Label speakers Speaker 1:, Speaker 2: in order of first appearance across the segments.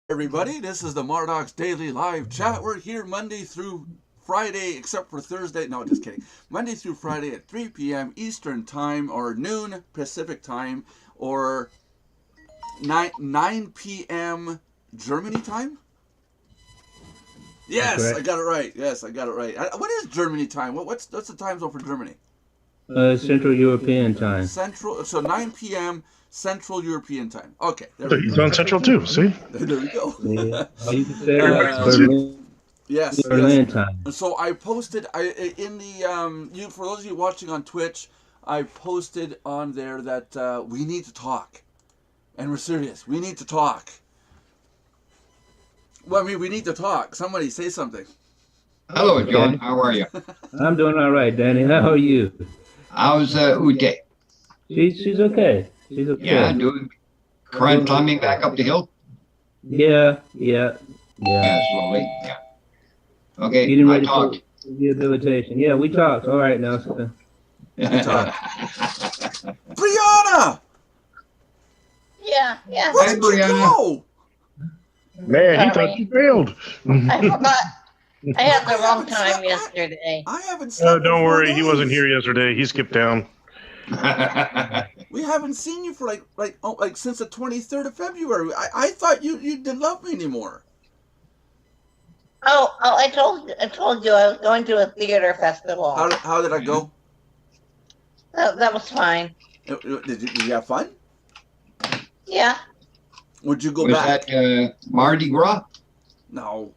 Speaker 1: Everybody, this is the Mardox Daily Live Chat. We're here Monday through Friday, except for Thursday. No, just kidding. Monday through Friday at 3 p.m. Eastern Time, or noon Pacific Time, or 9 p.m. Germany time? Yes, I got it right. Yes, I got it right. What is Germany time? What's the time zone for Germany?
Speaker 2: Central European time.
Speaker 1: So 9 p.m. Central European time. Okay.
Speaker 3: So he's on Central too. See?
Speaker 1: There we go.
Speaker 2: Yeah. You can say
Speaker 3: Everybody's
Speaker 1: Yes.
Speaker 2: Berlin time.
Speaker 1: So I posted in the for those of you watching on Twitch, I posted on there that we need to talk, and we're serious. We need to talk. Well, I mean, we need to talk. Somebody say something.
Speaker 4: Hello, John. How are you?
Speaker 2: I'm doing all right, Danny. How are you?
Speaker 4: How's Ute?
Speaker 2: She's okay. She's okay.
Speaker 4: Yeah, doing climbing back up the hill.
Speaker 2: Yeah.
Speaker 4: Yeah, slowly. Yeah. Okay,
Speaker 2: Getting
Speaker 4: I
Speaker 2: ready for
Speaker 4: talked.
Speaker 2: rehabilitation. Yeah, we talked. All right now.
Speaker 1: Brianna,
Speaker 5: Yeah.
Speaker 1: where
Speaker 4: Hi,
Speaker 1: did you
Speaker 4: Brianna.
Speaker 1: go?
Speaker 3: Man, he thought you failed.
Speaker 5: I forgot. I had the wrong time yesterday.
Speaker 1: I haven't slept.
Speaker 3: Don't
Speaker 1: in 4
Speaker 3: worry, he
Speaker 1: days.
Speaker 3: wasn't here yesterday. He skipped down.
Speaker 1: We haven't seen you for like since the 23rd of February. I thought you didn't love me anymore.
Speaker 5: Oh, I told you I was going to a theater festival.
Speaker 1: How did I go?
Speaker 5: That was fine.
Speaker 1: Did you have fun?
Speaker 5: Yeah.
Speaker 1: Would you go
Speaker 4: Was
Speaker 1: back?
Speaker 4: that Mardi Gras?
Speaker 1: No.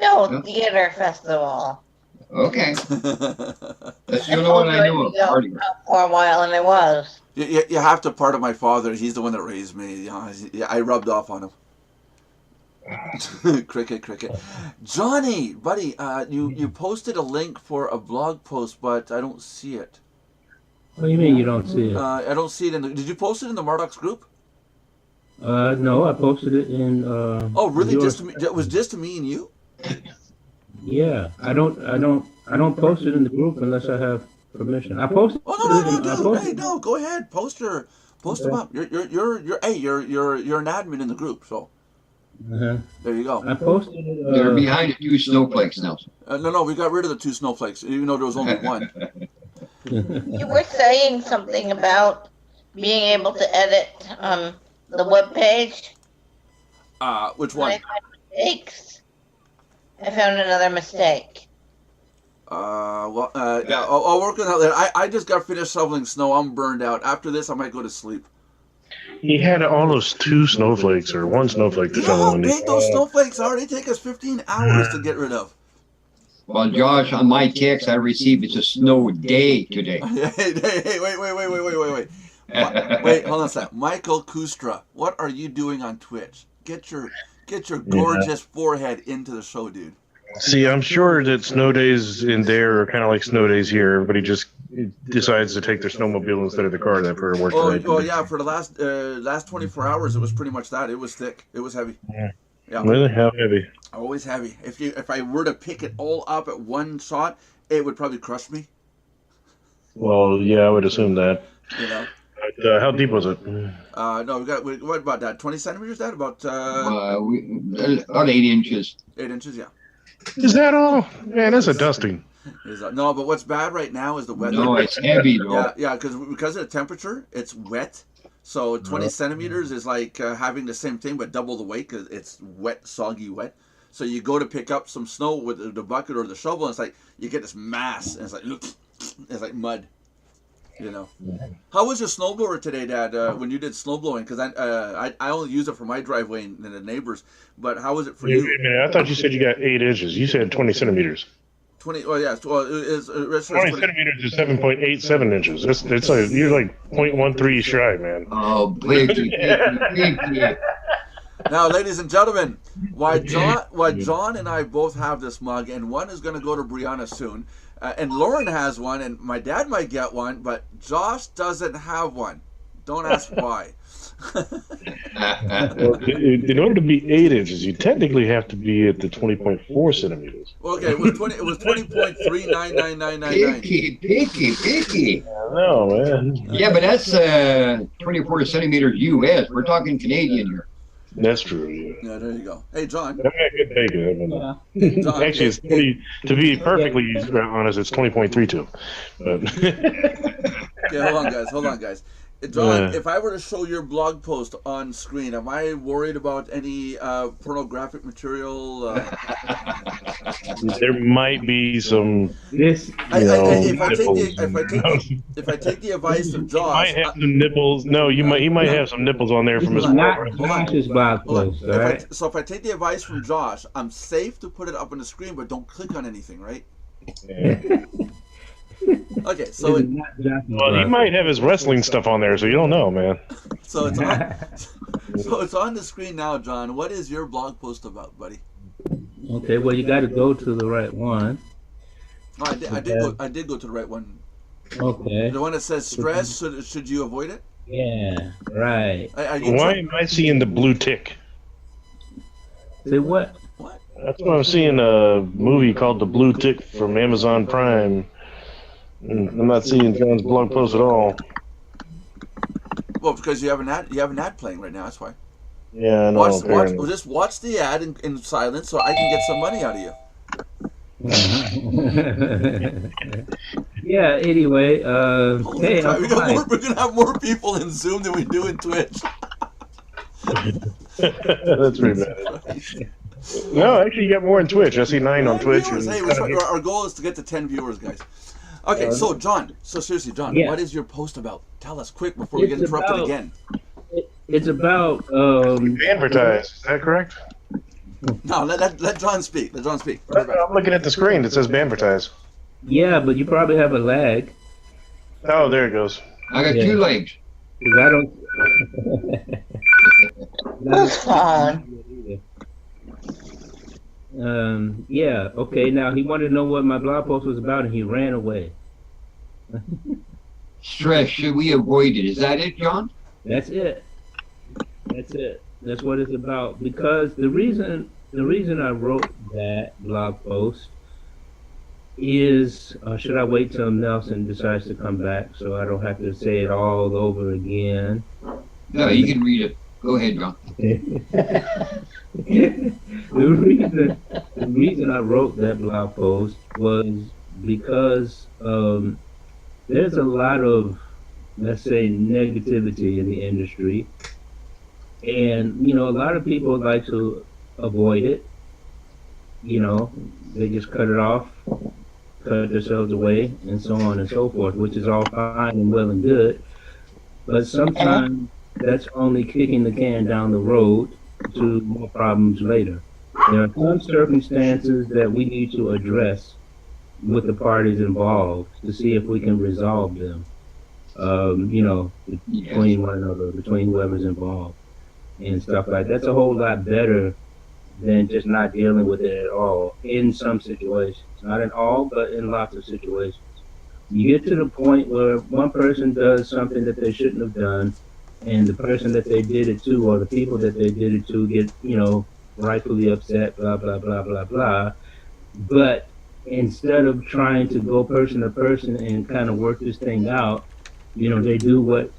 Speaker 5: No, theater festival.
Speaker 4: Okay. That's the only
Speaker 5: told
Speaker 4: one
Speaker 5: you
Speaker 4: I knew of.
Speaker 5: I'd go
Speaker 4: Mardi Gras.
Speaker 5: out for a while, and I was.
Speaker 1: You have to part of my father. He's the one that raised me. You know, I rubbed off on him. Cricket. Johnny, buddy, you posted a link for a blog post, but I don't see it.
Speaker 2: What do you mean you don't see it?
Speaker 1: I don't see it in the. Did you post it in the Mardox group?
Speaker 2: No, I posted it in.
Speaker 1: Oh, really?
Speaker 2: yours.
Speaker 1: Just to me, it was just to me and you?
Speaker 2: Yeah, I don't post it in the group unless I have permission. I posted.
Speaker 1: Oh
Speaker 2: it
Speaker 1: no,
Speaker 2: I
Speaker 1: dude.
Speaker 2: posted
Speaker 1: Hey, no, go ahead. Post them up. You're an admin in the group, so
Speaker 2: Uh-huh.
Speaker 1: there you go.
Speaker 2: I posted it.
Speaker 4: They're behind the two snowflakes now.
Speaker 1: No, we got rid of the two snowflakes, even though there was only one.
Speaker 5: You were saying something about being able to edit the web page.
Speaker 1: Which
Speaker 5: When I
Speaker 1: one?
Speaker 5: found mistakes. I found another mistake.
Speaker 1: Yeah, I'll work on that. I just got finished shoveling snow. I'm burned out. After this, I might go to sleep.
Speaker 3: He had almost two snowflakes or one snowflake to
Speaker 1: You know how
Speaker 3: shovel.
Speaker 1: big those snowflakes are? They take us 15 hours to get rid of.
Speaker 4: Well, Josh, on my text I received, it's a snow day today.
Speaker 1: Hey, wait. Wait, hold on a sec. Michael Kustra, what are you doing on Twitch? Get your gorgeous forehead into the show, dude.
Speaker 3: See, I'm sure that snow days in there are kind of like snow days here. Everybody just decides to take their snowmobile instead of the car that for work.
Speaker 1: Oh, yeah. For the last 24 hours, it was pretty much that. It was thick. It was heavy. Yeah.
Speaker 3: Really? How heavy?
Speaker 1: Always heavy. If I were to pick it all up at one shot, it would probably crush me.
Speaker 3: Well, yeah, I would assume that.
Speaker 1: You know.
Speaker 3: But, how deep was it?
Speaker 1: No, what about that? 20 centimeters? That about
Speaker 4: About 8 inches.
Speaker 1: 8 inches? Yeah.
Speaker 3: Is that all? Man, that's a dusting.
Speaker 1: No, but what's bad right now is the weather.
Speaker 4: No, it's heavy though.
Speaker 1: Yeah, because of the temperature, it's wet. So 20 centimeters is like having the same thing but double the weight because it's wet, soggy wet. So you go to pick up some snow with the bucket or the shovel, and it's like you get this mass, and it's like mud. You know. How was your snowblower today, Dad? When you did snowblowing, because I only use it for my driveway and the neighbors. But how was it for
Speaker 3: Wait a
Speaker 1: you?
Speaker 3: minute, I thought you said you got 8 inches. You said 20 centimeters.
Speaker 1: 20. Oh yeah. Well, it's
Speaker 3: 20 centimeters is 7.87 inches. It's like you're like 0.13 shy, man.
Speaker 4: Oh, blinky.
Speaker 1: Now, ladies and gentlemen, why John and I both have this mug, and one is going to go to Brianna soon, and Lauren has one, and my dad might get one, but Josh doesn't have one. Don't ask why.
Speaker 3: Well, in order to be 8 inches, you technically have to be at the 20.4 centimeters.
Speaker 1: Okay, it was 20.3999999.
Speaker 4: Picky.
Speaker 3: I know, man.
Speaker 4: Yeah, but that's 24 centimeters US. We're talking Canadian here.
Speaker 3: That's true. Yeah.
Speaker 1: Yeah, there you go. Hey, John.
Speaker 3: I could take it.
Speaker 2: Yeah.
Speaker 1: John,
Speaker 3: Actually, it's 20. To be perfectly honest, it's 20.32. But
Speaker 1: Okay, hold on, guys. John,
Speaker 3: Yeah.
Speaker 1: if I were to show your blog post on screen, am I worried about any pornographic material?
Speaker 3: there might be some.
Speaker 2: This,
Speaker 1: If I take the advice of
Speaker 3: He
Speaker 1: Josh,
Speaker 3: might have some nipples. No, he might have some nipples on there
Speaker 2: this
Speaker 3: from
Speaker 2: is
Speaker 3: his.
Speaker 2: not
Speaker 1: hold on.
Speaker 2: Josh's blog
Speaker 1: hold on.
Speaker 2: post, all right?
Speaker 1: So if I take the advice from Josh, I'm safe to put it up on the screen, but don't click on anything, right? Okay, so
Speaker 2: This is not Josh's
Speaker 3: Well, he
Speaker 2: blog
Speaker 3: might have his wrestling stuff on there, so you don't know, man.
Speaker 1: so it's
Speaker 2: post.
Speaker 1: on, so it's on the screen now, John. What is your blog post about, buddy?
Speaker 2: Okay, well, you got to go to the right one.
Speaker 1: Oh, I did go to the right one.
Speaker 2: Okay.
Speaker 1: The one that says stress. Should you avoid it?
Speaker 2: Yeah, right.
Speaker 1: Are you
Speaker 3: Why am I seeing the blue tick?
Speaker 2: Say what?
Speaker 1: What?
Speaker 3: That's why I'm seeing a movie called The Blue Tick from Amazon Prime. I'm not seeing John's blog post at all.
Speaker 1: Well, because you have an ad playing right now. That's why.
Speaker 3: Yeah, I know. apparently.
Speaker 1: Just watch the ad in silence, so I can get some money out of you.
Speaker 2: Yeah, anyway,
Speaker 1: Holy
Speaker 2: hey,
Speaker 1: crap,
Speaker 2: I'm fine.
Speaker 1: we're gonna have more people in Zoom than we do in Twitch.
Speaker 3: That's pretty bad. No, actually, you got more on Twitch. I see 9 on Twitch.
Speaker 1: Viewers. Hey, our goal is to get to 10 viewers, guys. Okay, so John, seriously, John,
Speaker 2: Yeah.
Speaker 1: What is your post about? Tell us quick before we get
Speaker 2: It's
Speaker 1: interrupted
Speaker 2: about-
Speaker 1: again.
Speaker 2: It's about
Speaker 3: Advertise. Is that correct?
Speaker 1: No, let John speak. Let John speak.
Speaker 3: I'm looking at the screen. It says advertise.
Speaker 2: yeah, but you probably have a lag
Speaker 3: Oh, there it goes.
Speaker 4: I got
Speaker 2: Yeah.
Speaker 4: 2 legs.
Speaker 2: because I don't.
Speaker 5: Who's phone?
Speaker 2: Yeah. Okay. Now he wanted to know what my blog post was about, and he ran away.
Speaker 4: Stress, should we avoid it? Is that it, John?
Speaker 2: That's it. That's it. That's what it's about. Because the reason I wrote that blog post is, should I wait till Nelson decides to come back so I don't have to say it all over again?
Speaker 4: No, you can read it. Go ahead, John.
Speaker 2: the reason I wrote that blog post was because there's a lot of, let's say, negativity in the industry, and a lot of people like to avoid it. They just cut it off, cut themselves away, and so on and so forth, which is all fine and well and good, but sometimes that's only kicking the can down the road to more problems later. There are some circumstances that we need to address with the parties involved to see if we can resolve them, between one another, between whoever's involved and stuff like that. That's a whole lot better than just not dealing with it at all in some situations. Not in all, but in lots of situations. You get to the point where one person does something that they shouldn't have done, and the person that they did it to, or the people that they did it to, get, rightfully upset, blah, blah, blah, blah, blah. But instead of trying to go person to person and kind of work this thing out, they do what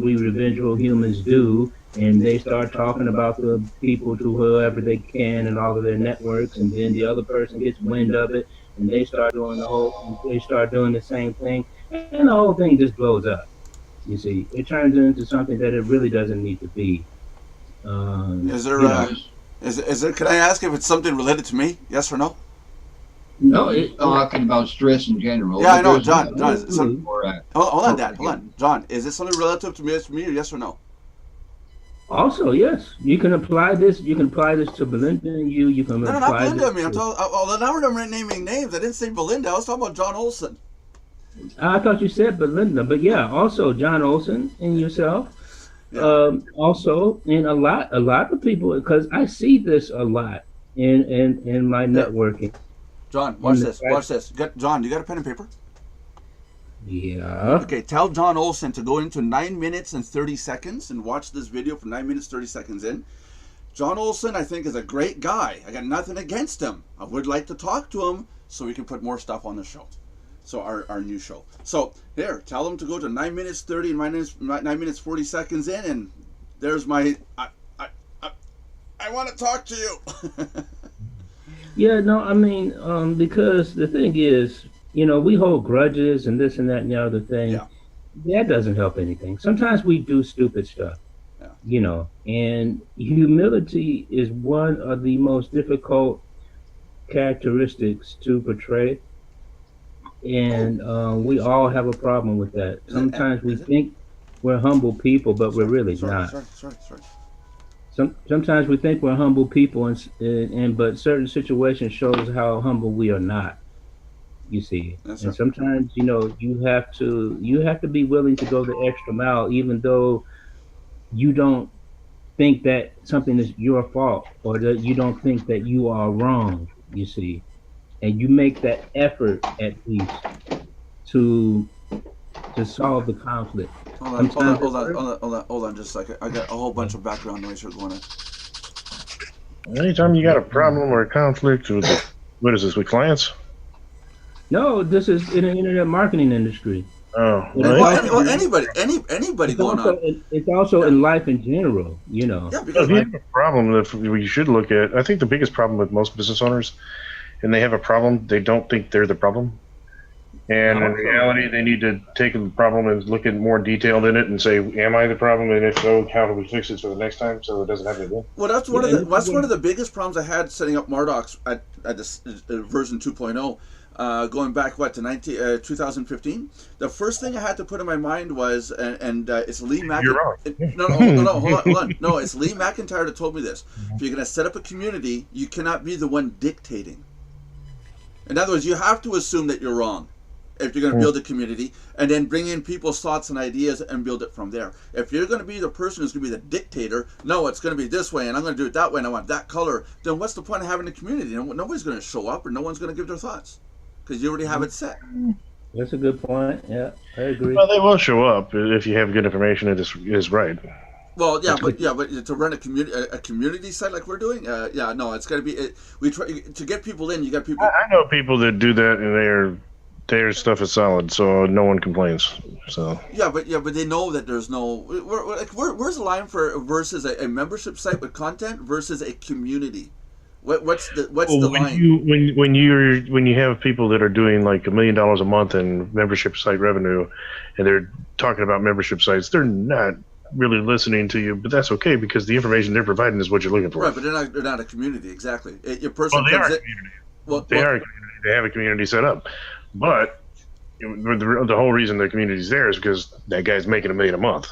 Speaker 2: we revengeful humans do, and they start talking about the people to whoever they can and all of their networks, and then the other person gets wind of it, and they start doing the same thing, and the whole thing just blows up. You see, it turns into something that it really doesn't need to be.
Speaker 1: Is there? Can I ask if it's something related to me? Yes or no?
Speaker 2: No,
Speaker 4: Talking about stress in general.
Speaker 1: Yeah, I know,
Speaker 4: There's
Speaker 1: John.
Speaker 4: no-
Speaker 1: John, is it some-
Speaker 4: or,
Speaker 1: Hold on, Dad. Hold on, John. Is this something relative to me? Or yes or no?
Speaker 2: also, yes, you can apply this. You can apply this to Belinda and you. You can
Speaker 1: No,
Speaker 2: apply
Speaker 1: not Belinda.
Speaker 2: this
Speaker 1: I mean, I'm
Speaker 2: to-
Speaker 1: talking. Now we're naming names. I didn't say Belinda. I was talking about John Olson.
Speaker 2: I thought you said Belinda, but yeah, also John Olson and yourself.
Speaker 1: Yeah.
Speaker 2: Also, and a lot of people, because I see this a lot in my networking.
Speaker 1: John, watch
Speaker 2: In the
Speaker 1: this.
Speaker 2: fact-
Speaker 1: Watch this. John, you got a pen and paper?
Speaker 2: Yeah.
Speaker 1: Okay, tell John Olson to go into 9 minutes and 30 seconds and watch this video from 9 minutes 30 seconds in. John Olson, I think, is a great guy. I got nothing against him. I would like to talk to him so we can put more stuff on the show. So our new show. So there, tell him to go to 9 minutes 30 and 9 minutes 40 seconds in, and there's my. I want to talk to you.
Speaker 2: Yeah, no, I mean, because the thing is, we hold grudges and this and that and the other thing.
Speaker 1: Yeah.
Speaker 2: That doesn't help anything. Sometimes we do stupid stuff,
Speaker 1: Yeah.
Speaker 2: And humility is one of the most difficult characteristics to portray. And we all have a problem with that. Sometimes we think we're humble people, but we're really not.
Speaker 1: Sorry.
Speaker 2: Sometimes we think we're humble people, but certain situations shows how humble we are not. You see,
Speaker 1: That's
Speaker 2: and
Speaker 1: right.
Speaker 2: sometimes you have to be willing to go the extra mile, even though you don't think that something is your fault or that you don't think that you are wrong. You see, and you make that effort at least to solve the conflict.
Speaker 1: Hold on just a second. I got a whole bunch of background noise here going on.
Speaker 3: Anytime you got a problem or a conflict with what is this, with clients?
Speaker 2: No, this is in the internet marketing industry.
Speaker 3: Oh,
Speaker 1: Well, anybody going on.
Speaker 2: It's also in life in general,
Speaker 1: Yeah,
Speaker 3: If
Speaker 1: because
Speaker 3: you have a problem that we should look at, I think the biggest problem with most business owners, and they have a problem, they don't think they're the problem. And in reality, they need to take the problem and look at more detailed in it and say, am I the problem? And if so, how do we fix it for the next time so it doesn't happen again?
Speaker 1: well, that's one of the biggest problems I had setting up Mardocs at this version 2.0. Going back to 2015, the first thing I had to put in my mind was, and it's Lee McIntyre.
Speaker 3: You're wrong.
Speaker 1: No, hold on. No, it's Lee McIntyre that told me this. If you're going to set up a community, you cannot be the one dictating. In other words, you have to assume that you're wrong if you're going to build a community, and then bring in people's thoughts and ideas and build it from there. If you're going to be the person who's going to be the dictator, no, it's going to be this way, and I'm going to do it that way, and I want that color, then what's the point of having a community? Nobody's going to show up, or no one's going to give their thoughts, because you already have it set.
Speaker 2: That's a good point. Yeah, I agree.
Speaker 3: Well, they will show up if you have good information. It is right.
Speaker 1: Well, but to run a community site like we're doing, it's got to be. We try to get people in. You got people.
Speaker 3: I know people that do that, and their stuff is solid, so no one complains. So
Speaker 1: but they know that there's no. Where's the line for versus a membership site with content versus a community? What's the line?
Speaker 3: When you have people that are doing like $1 million a month in membership site revenue, and they're talking about membership sites, they're not really listening to you, but that's okay because the information they're providing is what you're looking for.
Speaker 1: Right, but they're not a community exactly. Your person
Speaker 3: they
Speaker 1: comes
Speaker 3: are
Speaker 1: in.
Speaker 3: a community. They are a community. They have a community set up, but the whole reason the community's there is because that guy's making $1 million a month.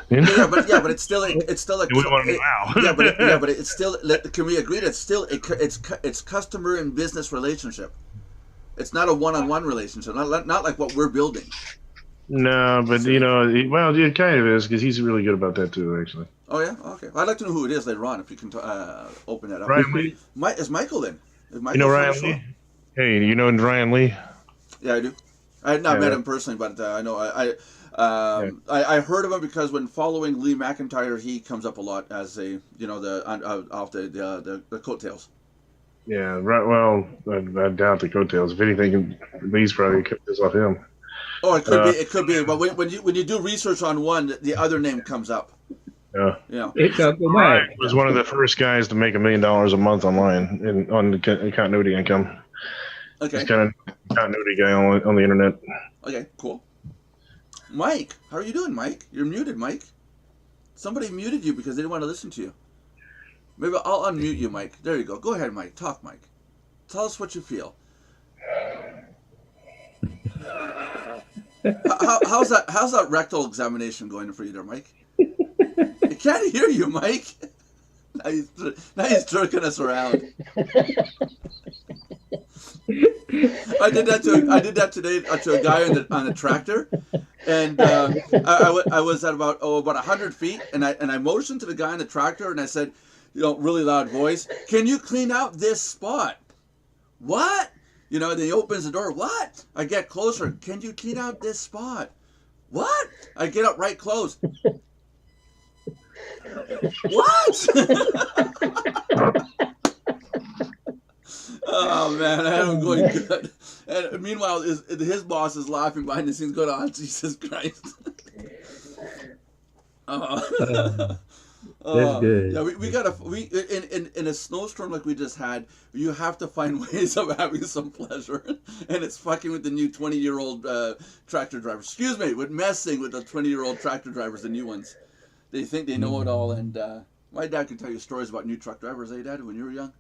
Speaker 1: But it's still a.
Speaker 3: We want to wow.
Speaker 1: But it's still. Can we agree that it's customer and business relationship? It's not a one-on-one relationship. Not like what we're building.
Speaker 3: No, but it kind of is because he's really good about that too, actually.
Speaker 1: Oh yeah, okay. I'd like to know who it is later on if you can open that up.
Speaker 3: Ryan Lee.
Speaker 1: Is Michael in?
Speaker 3: Ryan Lee? Hey, you know Ryan Lee?
Speaker 1: Yeah, I do. I had not met him personally, but I know I heard of him because when following Lee McIntyre, he comes up a lot as the coattails.
Speaker 3: Yeah, right. Well, I doubt the coattails. If anything, Lee's probably kept this off him.
Speaker 1: Oh, it could be. It could be. But when you do research on one, the other name comes up.
Speaker 3: Yeah. Ryan was one of the first guys to make $1 million a month online on continuity income.
Speaker 1: Okay.
Speaker 3: He's kind of continuity guy on the internet.
Speaker 1: Okay, cool. Mike, how are you doing, Mike? You're muted, Mike. Somebody muted you because they didn't want to listen to you. Maybe I'll unmute you, Mike. There you go. Go ahead, Mike. Talk, Mike. Tell us what you feel. How's that rectal examination going for you there, Mike? I can't hear you, Mike. Now he's jerking us around. I did that today to a guy on a tractor, and I was at about 100 feet, and I motioned to the guy on the tractor, and I said, really loud voice, "Can you clean out this spot?" What? Then he opens the door. What? I get closer. "Can you clean out this spot?" What? I get up right close. What? Oh man, I had him going good. And meanwhile, his boss is laughing behind the scenes, going, "Oh, Jesus Christ!"
Speaker 2: That's good.
Speaker 1: Yeah, we gotta in a snowstorm like we just had, you have to find ways of having some pleasure, and it's fucking with the new 20-year-old tractor drivers. Excuse me, with messing with the 20-year-old tractor drivers, the new ones. They think they know it all, and my dad could tell you stories about new truck drivers. Eh, Dad, when you were young,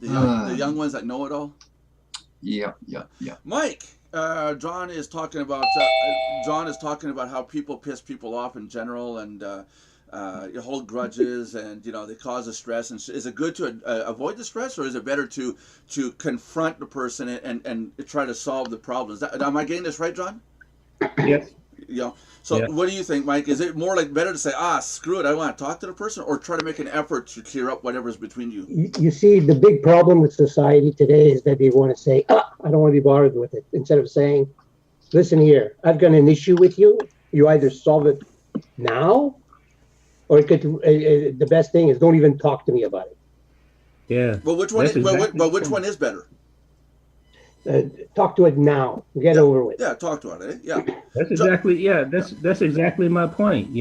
Speaker 1: the young ones that know it all.
Speaker 4: Yeah.
Speaker 1: Mike, John is talking about how people piss people off in general, and you hold grudges, and they cause a stress. And is it good to avoid the stress, or is it better to confront the person and try to solve the problems? Am I getting this right, John?
Speaker 2: Yes.
Speaker 1: So
Speaker 2: Yeah.
Speaker 1: what do you think, Mike? Is it more like better to say, screw it, I want to talk to the person, or try to make an effort to clear up whatever's between you?
Speaker 6: You see, the big problem with society today is that they want to say, I don't want to be bothered with it, instead of saying, listen here, I've got an issue with you. You either solve it now, or it could. The best thing is don't even talk to me about it.
Speaker 2: Yeah.
Speaker 1: Well, which one?
Speaker 2: That's exactly
Speaker 1: But which
Speaker 2: the
Speaker 1: one is better?
Speaker 6: Talk to it now. Get over with.
Speaker 1: Yeah, talk to it. Eh? Yeah.
Speaker 2: That's exactly my point.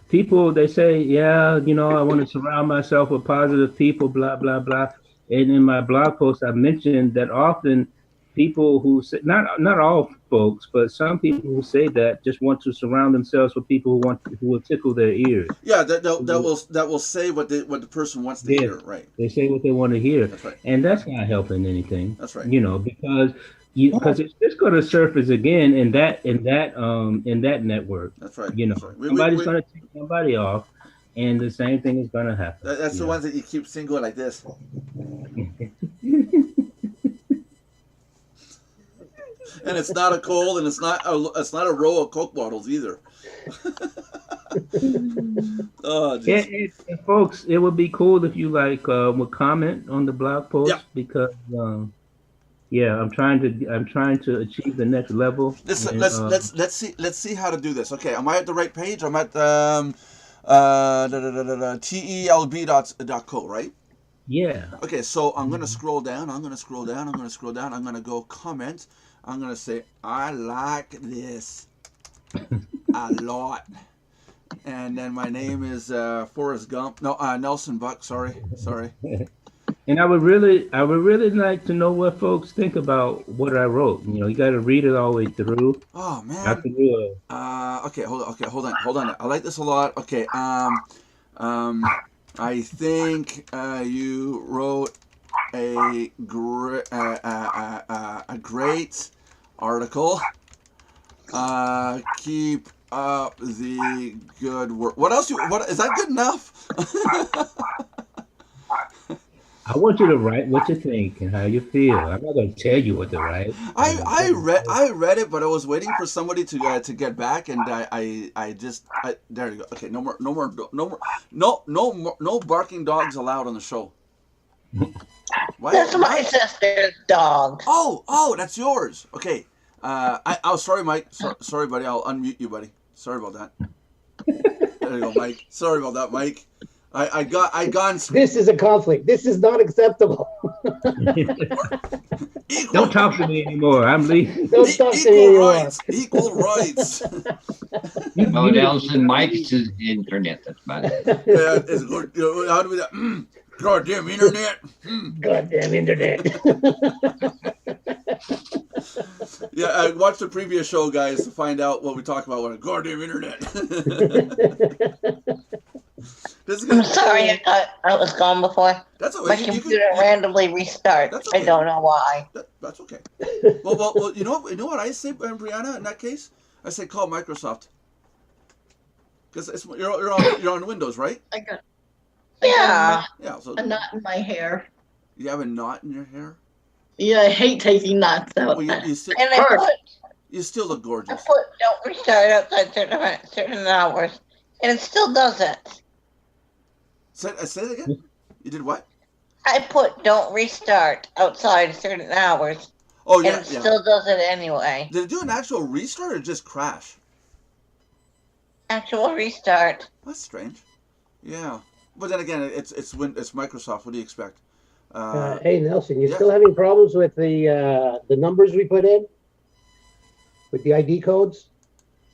Speaker 2: People, they say, I want to surround myself with positive people, blah blah blah. And in my blog post, I mentioned that often people who say, not all folks, but some people who say that just want to surround themselves with people who will tickle their ears.
Speaker 1: Yeah, that will say what the person wants to hear, right?
Speaker 2: They say what they want to hear,
Speaker 1: That's right.
Speaker 2: and that's not helping anything.
Speaker 1: That's right.
Speaker 2: Because it's just going to surface again in that network.
Speaker 1: That's right.
Speaker 2: That's right. Somebody's going to take somebody off, and the same thing is going to happen.
Speaker 1: That's the ones that you keep single like this. And it's not a cold, and it's not a row of Coke bottles either. Oh,
Speaker 2: and folks, it would be cool if you would comment on the blog post, because I'm trying to achieve the next level.
Speaker 1: Let's see how to do this. Okay, am I at the right page? I'm at telb.co, right?
Speaker 2: Yeah.
Speaker 1: Okay, so I'm gonna scroll down. I'm gonna go comment. I'm gonna say I like this a lot, and then my name is Forrest Gump. No, Nelson Buck. Sorry.
Speaker 2: And I would really like to know what folks think about what I wrote. You got to read it all the way through.
Speaker 1: Oh man.
Speaker 2: Not to do
Speaker 1: Okay, hold on. I like this a lot. Okay. I think you wrote a great article. Keep up the good work. What else? What is that good enough?
Speaker 2: I want you to write what you think and how you feel. I'm not going to tell you what to write.
Speaker 1: I read it, but I was waiting for somebody to get back, and I there you go. Okay, no more barking dogs allowed on the show. Why?
Speaker 5: That's my sister's dog.
Speaker 1: Oh, that's yours. Okay. Sorry, Mike. Sorry, buddy. I'll unmute you, buddy. Sorry about that. There you go, Mike. Sorry about that, Mike. I got.
Speaker 6: This is a conflict. This is not acceptable.
Speaker 2: Don't talk to me anymore. I'm leaving.
Speaker 6: Don't talk to me anymore.
Speaker 1: Equal rights.
Speaker 4: No, Nelson, Mike's his internet. That's about it.
Speaker 1: Yeah, it's good. How do we that? Goddamn internet.
Speaker 6: Goddamn internet.
Speaker 1: Yeah, I watched the previous show, guys, to find out what we talked about on the goddamn internet.
Speaker 5: I'm sorry, I was gone before.
Speaker 1: That's
Speaker 5: My computer randomly restarts.
Speaker 1: That's okay.
Speaker 5: I don't know why.
Speaker 1: That's okay. Well, you know what I say, Brianna? In that case, I say call Microsoft, because you're on Windows, right?
Speaker 7: I got
Speaker 5: Yeah.
Speaker 1: Yeah. So
Speaker 7: a knot in my hair.
Speaker 1: you have a knot in your hair.
Speaker 7: Yeah, I hate taking knots out.
Speaker 1: Well, you still
Speaker 5: And
Speaker 1: you still look
Speaker 5: I
Speaker 1: gorgeous.
Speaker 5: put don't restart outside certain hours, and it still does it.
Speaker 1: Say it again. You did what?
Speaker 5: I put don't restart outside certain hours,
Speaker 1: Oh
Speaker 5: and
Speaker 1: yeah,
Speaker 5: it still does it anyway.
Speaker 1: Did it do an actual restart or just crash?
Speaker 5: Actual restart.
Speaker 1: That's strange. Yeah, but then again, it's Microsoft. What do you expect?
Speaker 6: Hey Nelson, you
Speaker 1: yeah.
Speaker 6: still having problems with the numbers we put in? With the ID codes?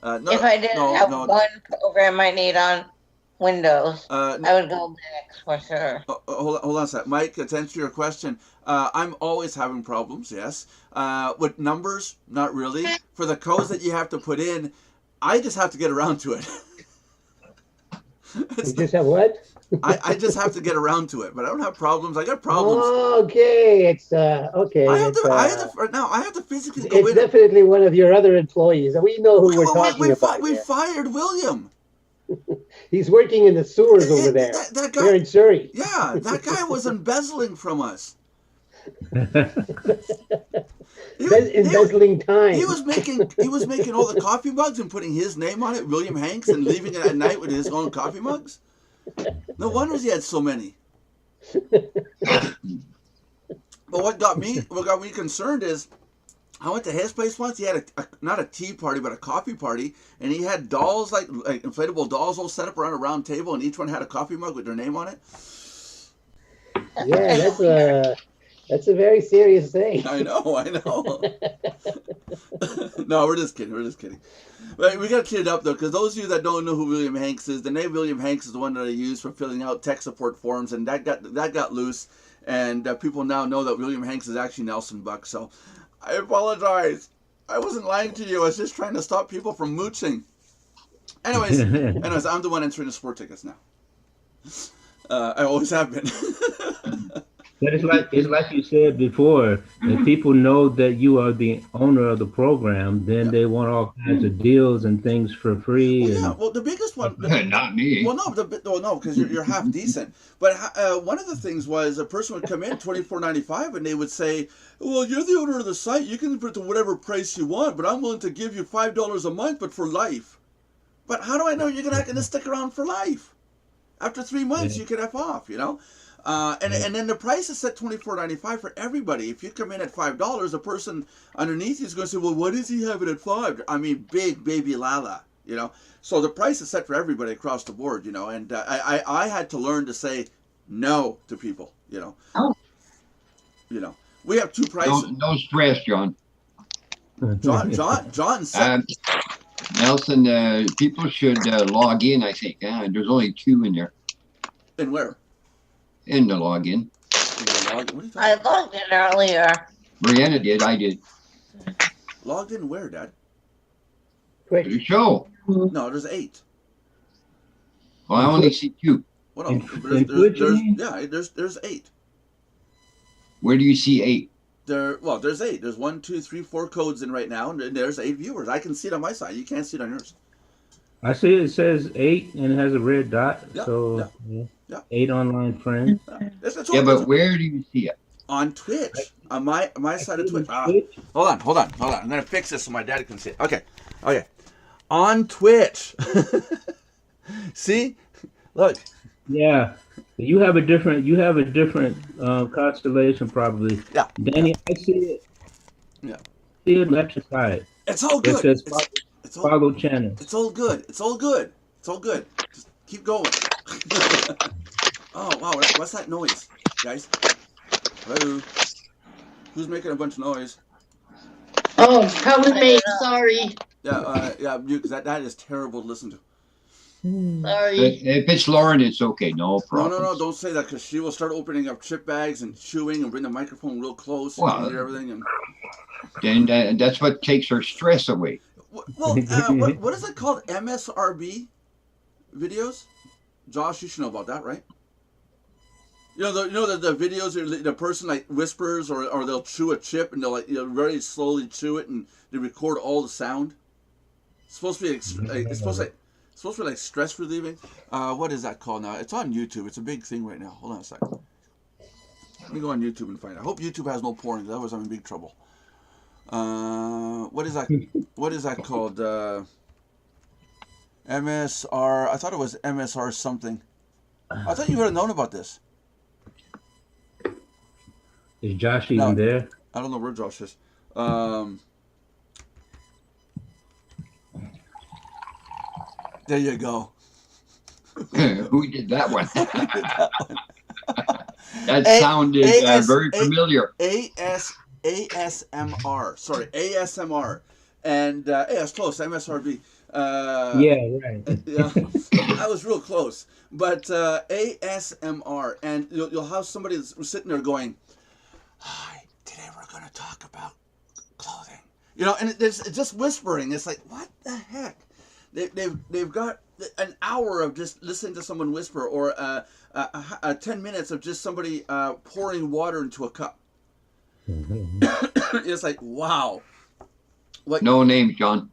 Speaker 1: No,
Speaker 5: If I didn't have
Speaker 1: no.
Speaker 5: one program I need on, Windows.
Speaker 1: Uh,
Speaker 5: I would go Linux for sure.
Speaker 1: hold on a sec. Mike, to answer your question, I'm always having problems, yes. With numbers, not really. For the codes that you have to put in, I just have to get around to it.
Speaker 6: You just have what?
Speaker 1: I just have to get around to it, but I don't have problems. I got problems.
Speaker 6: Okay, it's okay.
Speaker 1: I have
Speaker 6: it's,
Speaker 1: to, right now, I have to physically go
Speaker 6: it's
Speaker 1: in.
Speaker 6: definitely one of your other employees. We know who we're talking
Speaker 1: we
Speaker 6: about.
Speaker 1: we
Speaker 6: here.
Speaker 1: fired William.
Speaker 6: He's working in the sewers over there.
Speaker 1: That
Speaker 6: Here
Speaker 1: guy,
Speaker 6: in Surrey.
Speaker 1: yeah, that guy was embezzling from us. He was-
Speaker 6: Embezzling time.
Speaker 1: He was making all the coffee mugs and putting his name on it, William Hanks, and leaving it at night with his own coffee mugs. No wonder he had so many. But what got me concerned is I went to his place once. He had not a tea party but a coffee party, and he had dolls like inflatable dolls all set up around a round table, and each one had a coffee mug with their name on it.
Speaker 6: Yeah, that's a very serious thing.
Speaker 1: I know. No, we're just kidding. But we got to clear it up though, because those of you that don't know who William Hanks is, the name William Hanks is the one that I use for filling out tech support forms, and that got loose, and people now know that William Hanks is actually Nelson Buck. So I apologize. I wasn't lying to you. I was just trying to stop people from mooching. Anyways, I'm the one entering the sport tickets now. I always have been.
Speaker 2: But it's like you said before. If people know that you are the owner of the program, then they want all kinds of deals and things for free.
Speaker 1: Well, yeah. Well, the biggest one.
Speaker 4: Not me.
Speaker 1: Well, no, because you're half decent. But one of the things was a person would come in $24.95, and they would say, "Well, you're the owner of the site. You can put it to whatever price you want, but I'm willing to give you $5 a month, but for life." But how do I know you're not going to stick around for life? After 3 months, you can F off, you know. And then the price is set $24.95 for everybody. If you come in at $5, the person underneath you is going to say, "Well, what does he have it at $5?" I mean, big baby Lala, you know. So the price is set for everybody across the board, you know. And I had to learn to say no to people, you know.
Speaker 7: Oh.
Speaker 1: You know, we have two prices.
Speaker 4: No stress, John.
Speaker 1: John said.
Speaker 4: Nelson, people should log in, I think. There's only 2 in there.
Speaker 1: And where?
Speaker 4: In the login.
Speaker 1: What are you talking
Speaker 5: I
Speaker 1: about?
Speaker 5: logged in earlier.
Speaker 4: Brianna did, I did.
Speaker 1: Logged in where, Dad?
Speaker 6: Quick.
Speaker 4: The show.
Speaker 1: No, there's 8.
Speaker 4: Well, I only see 2.
Speaker 1: What
Speaker 2: In-
Speaker 1: else?
Speaker 2: in Twitch, you mean?
Speaker 1: There's 8.
Speaker 4: Where do you see 8?
Speaker 1: There's 8. There's 1, 2, 3, 4 codes in right now, and there's 8 viewers. I can see it on my side. You can't see it on yours.
Speaker 2: I see it says 8 and it has a red dot.
Speaker 1: Yeah,
Speaker 2: So
Speaker 1: yeah.
Speaker 2: 8 online friends.
Speaker 1: That's
Speaker 4: Yeah,
Speaker 1: all-
Speaker 4: but where do you see it?
Speaker 1: on Twitch, on my side of Twitch.
Speaker 2: Twitch?
Speaker 1: Hold on. I'm gonna fix this so my dad can see it. Okay. On Twitch. See, look.
Speaker 2: Yeah. You have a different constellation probably.
Speaker 1: Yeah.
Speaker 2: Danny, I see it.
Speaker 1: Yeah.
Speaker 2: See it left side.
Speaker 1: It's all
Speaker 2: It
Speaker 1: good.
Speaker 2: says
Speaker 1: It's all,
Speaker 2: follow channel.
Speaker 1: it's all good. It's all good. Just keep going. Oh wow, what's that noise, guys? Hello. Who's making a bunch of noise?
Speaker 7: Oh, probably me. Sorry.
Speaker 1: Yeah, because that is terrible to listen to.
Speaker 7: Sorry.
Speaker 4: If it's Lauren, it's okay. No problem.
Speaker 1: No, don't say that, because she will start opening up chip bags and chewing and bring the microphone real close
Speaker 4: Well,
Speaker 1: and hear everything. And
Speaker 4: Then that's what takes her stress away.
Speaker 1: well, what is it called? MSRB videos? Josh, you should know about that, right? You know the videos where the person like whispers or they'll chew a chip and they'll very slowly chew it and they record all the sound. It's supposed to be it's supposed to be like stress relieving. What is that called now? It's on YouTube. It's a big thing right now. Hold on a second. Let me go on YouTube and find out. I hope YouTube has no porn, otherwise I'm in big trouble. What is that? What is that called? MSR. I thought it was MSR something. I thought you would have known about this.
Speaker 2: Is Josh even there?
Speaker 1: I don't know where Josh is. There you go.
Speaker 4: Who did that one? That
Speaker 1: A-
Speaker 4: sounded
Speaker 1: AS
Speaker 4: very familiar.
Speaker 1: ASMR. Sorry, ASMR. And hey, that's close. MSRB.
Speaker 2: Yeah, right.
Speaker 1: Yeah, I was real close. But ASMR, and you'll have somebody that's sitting there going, "Hi, today we're going to talk about clothing." You know, and it's just whispering. It's like, what the heck? They've got an hour of just listening to someone whisper, or 10 minutes of just somebody pouring water into a cup. It's like, wow. What?
Speaker 4: No name, John.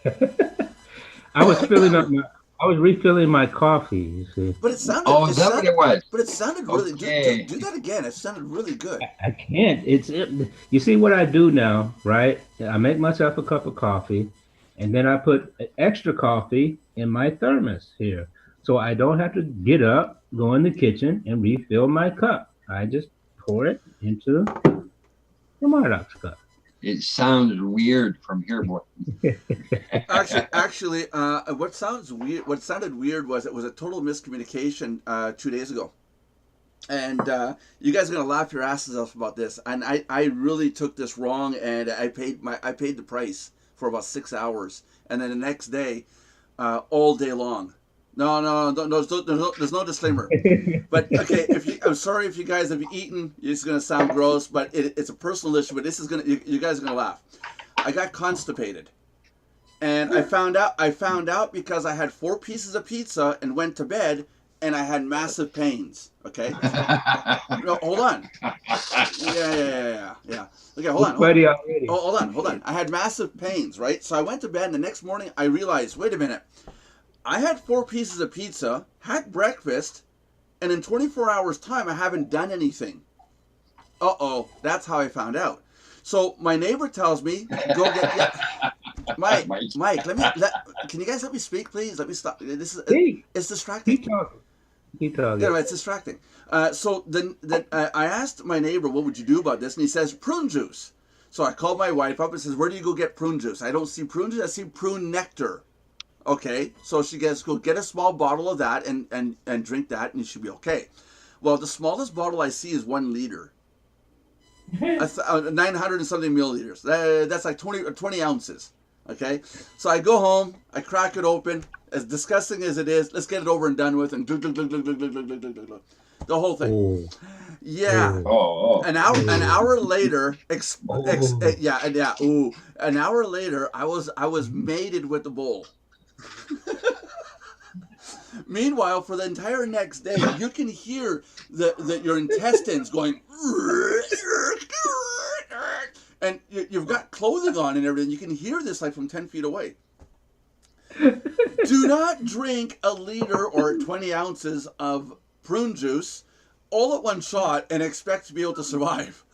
Speaker 2: I was refilling my coffee, you see.
Speaker 1: But it sounded.
Speaker 4: Oh, is that what it was?
Speaker 1: But it sounded really.
Speaker 4: Okay.
Speaker 1: Do that again. It sounded really good.
Speaker 2: I can't. You see what I do now, right? I make myself a cup of coffee, and then I put extra coffee in my thermos here. So I don't have to get up, go in the kitchen, and refill my cup. I just pour it into the Mardox cup.
Speaker 4: It sounds weird from here, boy.
Speaker 1: Actually, what sounded weird was it was a total miscommunication 2 days ago, and you guys are gonna laugh your asses off about this. And I really took this wrong, and I paid the price for about 6 hours, and then the next day, all day long. No, there's no disclaimer. But okay, I'm sorry if you guys have eaten. It's gonna sound gross, but it's a personal issue. But this is you guys are gonna laugh. I got constipated, and I found out because I had 4 pieces of pizza and went to bed, and I had massive pains. Okay, no, hold on. Yeah. Okay, hold on. Hold on. I had massive pains, right? So I went to bed, and the next morning I realized, wait a minute. I had 4 pieces of pizza, had breakfast, and in 24 hours' time, I haven't done anything. Uh-oh, that's how I found out. So my neighbor tells me, go get... Yeah. Mike, can you guys let me speak, please? Let me stop. It's distracting.
Speaker 2: Keep talking.
Speaker 1: Yeah, it's distracting. So then I asked my neighbor, what would you do about this? And he says, prune juice. So I called my wife up and says, where do you go get prune juice? I don't see prune juice, I see prune nectar. Okay, so she gets, go get a small bottle of that and drink that, and you should be okay. Well, the smallest bottle I see is 1 liter. 900 and something milliliters. That's like 20 ounces. Okay, so I go home, I crack it open. As disgusting as it is, let's get it over and done with, and the whole thing.
Speaker 2: Ooh.
Speaker 1: Yeah.
Speaker 4: Oh.
Speaker 1: An hour later, an hour later, I was mated with the bowl. Meanwhile, for the entire next day, you can hear your intestines going, and you've got clothing on and everything. You can hear this like from 10 feet away. Do not drink 1 liter or 20 ounces of prune juice all at one shot and expect to be able to survive.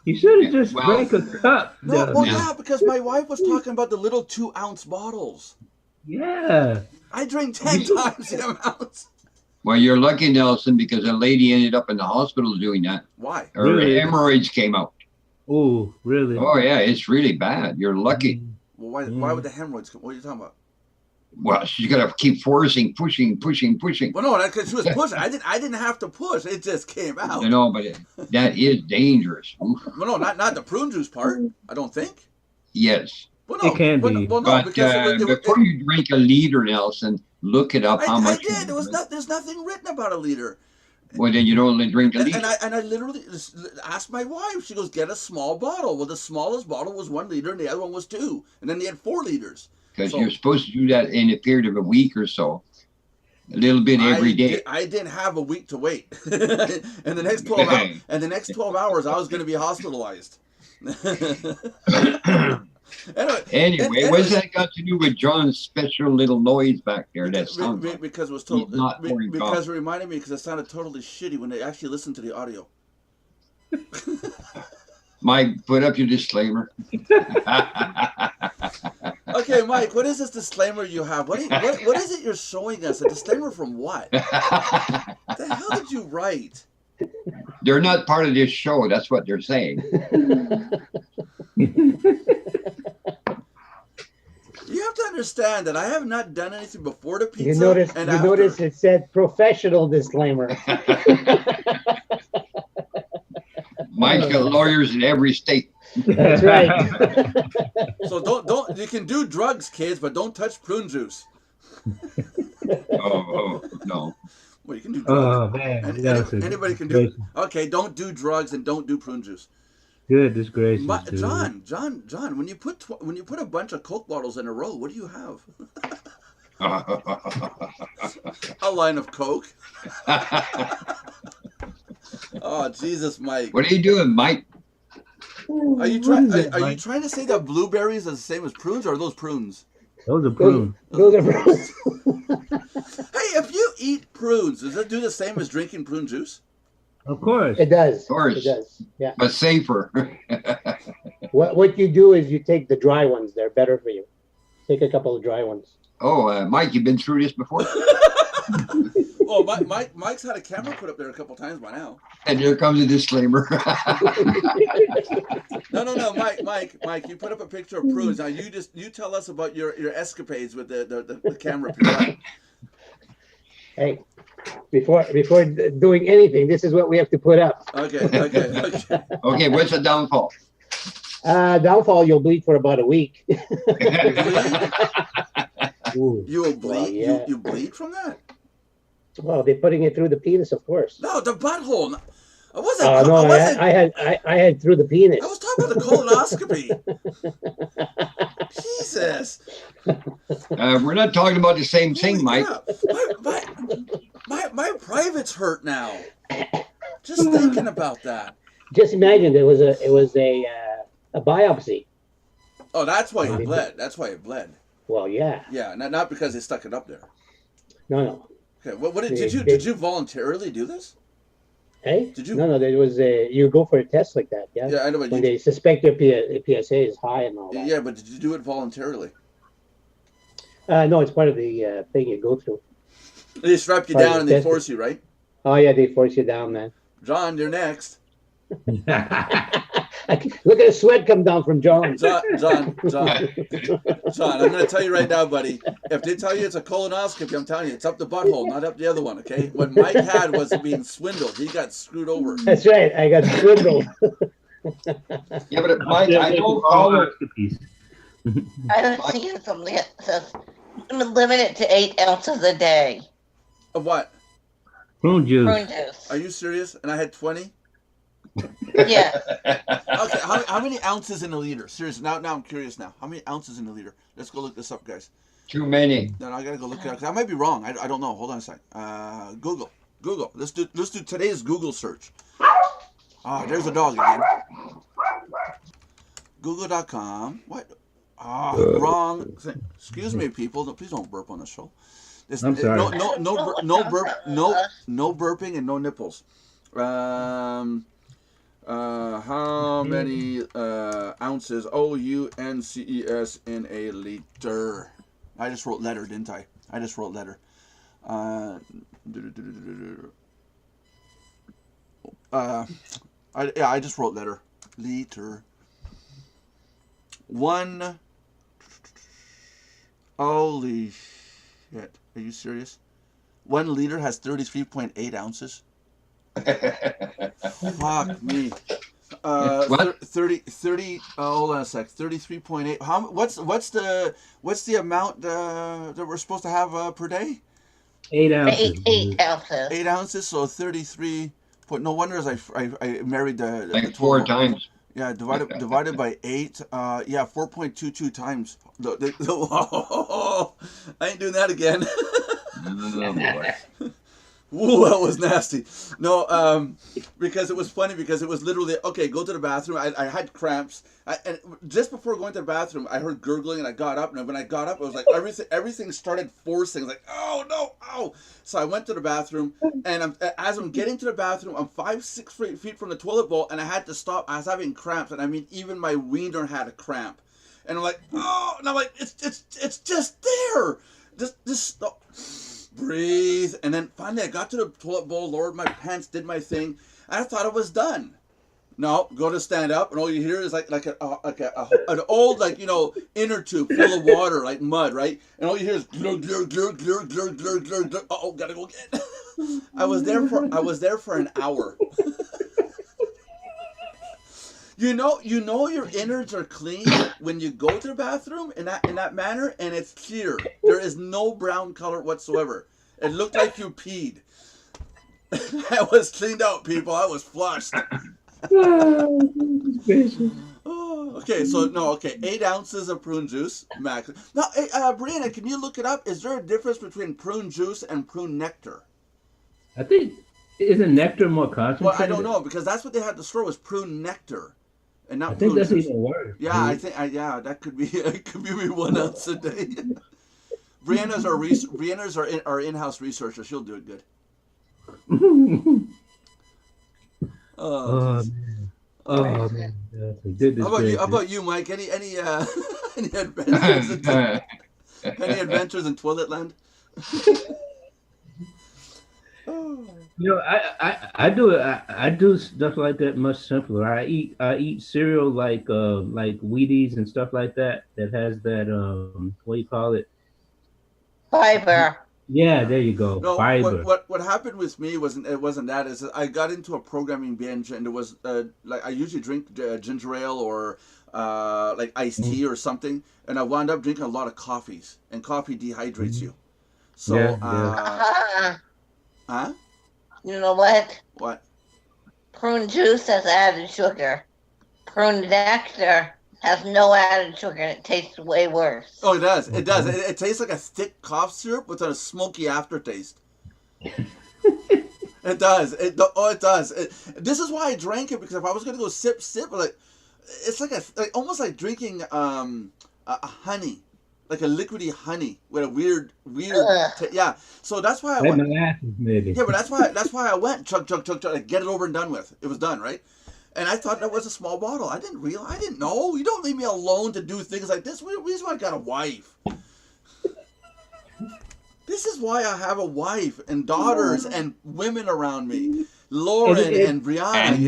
Speaker 2: You should have just drank a cup.
Speaker 1: Yeah, because my wife was talking about the little 2-ounce bottles.
Speaker 2: Yeah.
Speaker 1: I drink 10 times the amount.
Speaker 4: Well, you're lucky, Nelson, because a lady ended up in the hospital doing that.
Speaker 1: Why?
Speaker 4: Her hemorrhoids came out.
Speaker 2: Oh, really?
Speaker 4: Oh, yeah, it's really bad. You're lucky.
Speaker 1: Well, why would the hemorrhoids come? What are you talking about?
Speaker 4: Well, she's got to keep pushing.
Speaker 1: Well, no, because she was pushing. I didn't have to push. It just came out.
Speaker 4: No, but that is dangerous. Oof.
Speaker 1: Well, no, not the prune juice part. I don't think.
Speaker 4: Yes.
Speaker 1: Well, no,
Speaker 2: it can be.
Speaker 1: Well, no,
Speaker 4: But
Speaker 1: because
Speaker 4: before you drink 1 liter, Nelson, look it up how much.
Speaker 1: I did. There's nothing written about 1 liter.
Speaker 4: Well, then you don't drink 1 liter.
Speaker 1: And I literally asked my wife. She goes, get a small bottle. Well, the smallest bottle was 1 liter, and the other one was 2, and then they had 4 liters.
Speaker 4: Because you're supposed to do that in a period of a week or so. A little bit every day.
Speaker 1: I didn't have a week to wait. And the next 12 hours, I was going to be hospitalized.
Speaker 4: Anyway, what's that got to do with John's special little noise back there? That sounds
Speaker 1: because it was total,
Speaker 4: because
Speaker 1: it reminded me because it sounded totally shitty when they actually listened to the audio.
Speaker 4: Mike, put up your disclaimer.
Speaker 1: Okay, Mike, what is this disclaimer you have? What is it you're showing us? A disclaimer from what? What the hell did you write?
Speaker 4: They're not part of this show. That's what they're saying.
Speaker 1: You have to understand that I have not done anything before the pizza.
Speaker 6: You notice it said professional disclaimer.
Speaker 4: Mike's got lawyers in every state.
Speaker 6: That's right.
Speaker 1: So don't you can do drugs, kids, but don't touch prune juice.
Speaker 4: No.
Speaker 1: Well, you can do drugs.
Speaker 2: Oh man,
Speaker 1: Anybody can do. Okay, don't do drugs and don't do prune juice.
Speaker 2: Goodness gracious, dude.
Speaker 1: John, when you put a bunch of Coke bottles in a row, what do you have? A line of Coke. Oh Jesus, Mike!
Speaker 4: What are you doing, Mike?
Speaker 1: Are you trying? Are you trying to say that blueberries are the same as prunes, or are those prunes?
Speaker 2: Those are prunes.
Speaker 6: Those are prunes.
Speaker 1: Hey, if you eat prunes, does it do the same as drinking prune juice?
Speaker 2: Of course.
Speaker 6: It does.
Speaker 4: Of course.
Speaker 6: It does. Yeah.
Speaker 4: But safer.
Speaker 6: What you do is you take the dry ones. They're better for you. Take a couple of dry ones.
Speaker 4: Oh, Mike, you've been through this before?
Speaker 1: Oh, Mike's had a camera put up there a couple times by now.
Speaker 4: And here comes a disclaimer.
Speaker 1: No, Mike, you put up a picture of prunes. Now you tell us about your escapades with the camera.
Speaker 6: Hey, before doing anything, this is what we have to put up.
Speaker 1: Okay.
Speaker 4: Okay, what's the downfall?
Speaker 6: Downfall, you'll bleed for about a week.
Speaker 2: Ooh.
Speaker 1: You will bleed.
Speaker 6: Well, yeah.
Speaker 1: You bleed from that?
Speaker 6: Well, they're putting it through the penis, of course.
Speaker 1: No, the butthole. I wasn't.
Speaker 6: I had through the penis.
Speaker 1: I was talking about the colonoscopy. Jesus.
Speaker 4: We're not talking about the same thing, Mike.
Speaker 1: My privates hurt now. Just thinking about that.
Speaker 6: Just imagine it was a biopsy.
Speaker 1: Oh, that's why it bled. That's why it bled.
Speaker 6: Well, yeah.
Speaker 1: Yeah, not because they stuck it up there.
Speaker 6: No.
Speaker 1: Okay, what did you voluntarily do this?
Speaker 6: Hey?
Speaker 1: Did you?
Speaker 6: No, there was you go for a test like that, yeah?
Speaker 1: Yeah, I know. But
Speaker 6: when they suspect your PSA is high and all that.
Speaker 1: Yeah, but did you do it voluntarily?
Speaker 6: No, it's part of the thing you go through.
Speaker 1: They strap you down and they force you, right?
Speaker 6: Oh, yeah, they force you down, man.
Speaker 1: John, you're next.
Speaker 6: Look at the sweat come down from John.
Speaker 1: John, I'm going to tell you right now, buddy. If they tell you it's a colonoscopy, I'm telling you, it's up the butthole, not up the other one, okay? What Mike had was being swindled. He got screwed over.
Speaker 6: That's right. I got swindled.
Speaker 4: Yeah, but Mike, I don't follow.
Speaker 5: I don't think it's something that says limit it to 8 ounces a day.
Speaker 1: Of what?
Speaker 2: Prune juice.
Speaker 5: Prune juice.
Speaker 1: Are you serious? And I had 20?
Speaker 5: Yeah.
Speaker 1: Okay, how many ounces in a liter? Seriously, now I'm curious now. How many ounces in a liter? Let's go look this up, guys.
Speaker 4: Too many.
Speaker 1: No, I gotta go look it up because I might be wrong. I don't know. Hold on a sec. Google. Let's do today's Google search. Ah, there's a dog again. Google.com. What? Ah, wrong thing. Excuse me, people. No, please don't burp on the show.
Speaker 2: I'm sorry.
Speaker 1: No burping and no nipples. How many ounces? OUNCES in a liter. I just wrote letter, didn't I? I just wrote letter. I just wrote letter. Liter. One. Holy shit! Are you serious? 1 liter has 33.8 ounces. Fuck me.
Speaker 4: What?
Speaker 1: 30 hold on a sec. 33.8. What's the amount that we're supposed to have per day?
Speaker 2: 8 ounces.
Speaker 5: 8 ounces.
Speaker 1: 8 ounces, so 33. No wonder as I married the
Speaker 4: Like 4 times.
Speaker 1: Yeah, divided by 8. Yeah, 4.22 times. I ain't doing that again.
Speaker 4: Oh, boy.
Speaker 1: Ooh, that was nasty. No, because it was funny because it was literally, okay, go to the bathroom. I had cramps. And just before going to the bathroom, I heard gurgling and I got up. And when I got up, it was like everything started forcing. I was like, oh, no, ow. So I went to the bathroom. And as I'm getting to the bathroom, I'm 5-6 feet from the toilet bowl. And I had to stop. I was having cramps. And I mean, even my wiener had a cramp. And I'm like, oh. And I'm like, it's just there. Just breathe. And then finally I got to the toilet bowl, lowered my pants, did my thing, and I thought it was done. No, go to stand up, and all you hear is like an old, like, you know, inner tube full of water, like mud, right? And all you hear is glug glug glug glug glug glug glug glug. Oh, gotta go get. I was there for an hour. You know your innards are clean when you go to the bathroom in that manner, and it's clear. There is no brown color whatsoever. It looked like you peed. I was cleaned out, people. I was flushed. Oh, okay, so no, okay, 8 ounces of prune juice max. Now, hey, Brianna, can you look it up? Is there a difference between prune juice and prune nectar?
Speaker 2: I think isn't nectar more concentrated?
Speaker 1: Well, I don't know because that's what they had at the store was prune nectar, and not
Speaker 2: I think
Speaker 1: prune
Speaker 2: that's
Speaker 1: juice.
Speaker 2: even worse.
Speaker 1: Yeah, I think yeah, that could be it. Could be 1 ounce a day. Brianna's our in-house researcher. She'll do it good.
Speaker 2: Oh man. Oh man.
Speaker 1: How about you, Mike? Any any adventures in toilet land?
Speaker 2: I do stuff like that much simpler. I eat cereal like Wheaties and stuff like that has that what do you call it?
Speaker 5: Fiber.
Speaker 2: Yeah, there you go.
Speaker 1: No,
Speaker 2: Fiber.
Speaker 1: what happened with me wasn't that. Is I got into a programming binge, and it was like I usually drink ginger ale or like iced tea or something, and I wound up drinking a lot of coffees, and coffee dehydrates you. So, huh?
Speaker 5: You know what?
Speaker 1: What?
Speaker 5: Prune juice has added sugar. Prune nectar has no added sugar, and it tastes way worse.
Speaker 1: Oh, it does. It does. It tastes like a thick cough syrup with a smoky aftertaste. It does. It does. This is why I drank it, because if I was gonna go sip, like it's like almost like drinking a honey, like a liquidy honey with a weird. Yeah. So that's why I went.
Speaker 2: Molasses, maybe.
Speaker 1: Yeah, but that's why I went chug, like, get it over and done with. It was done, right? And I thought that was a small bottle. I didn't know. You don't leave me alone to do things like this. This is why I got a wife. This is why I have a wife and daughters and women around me. Lauren and Brianna.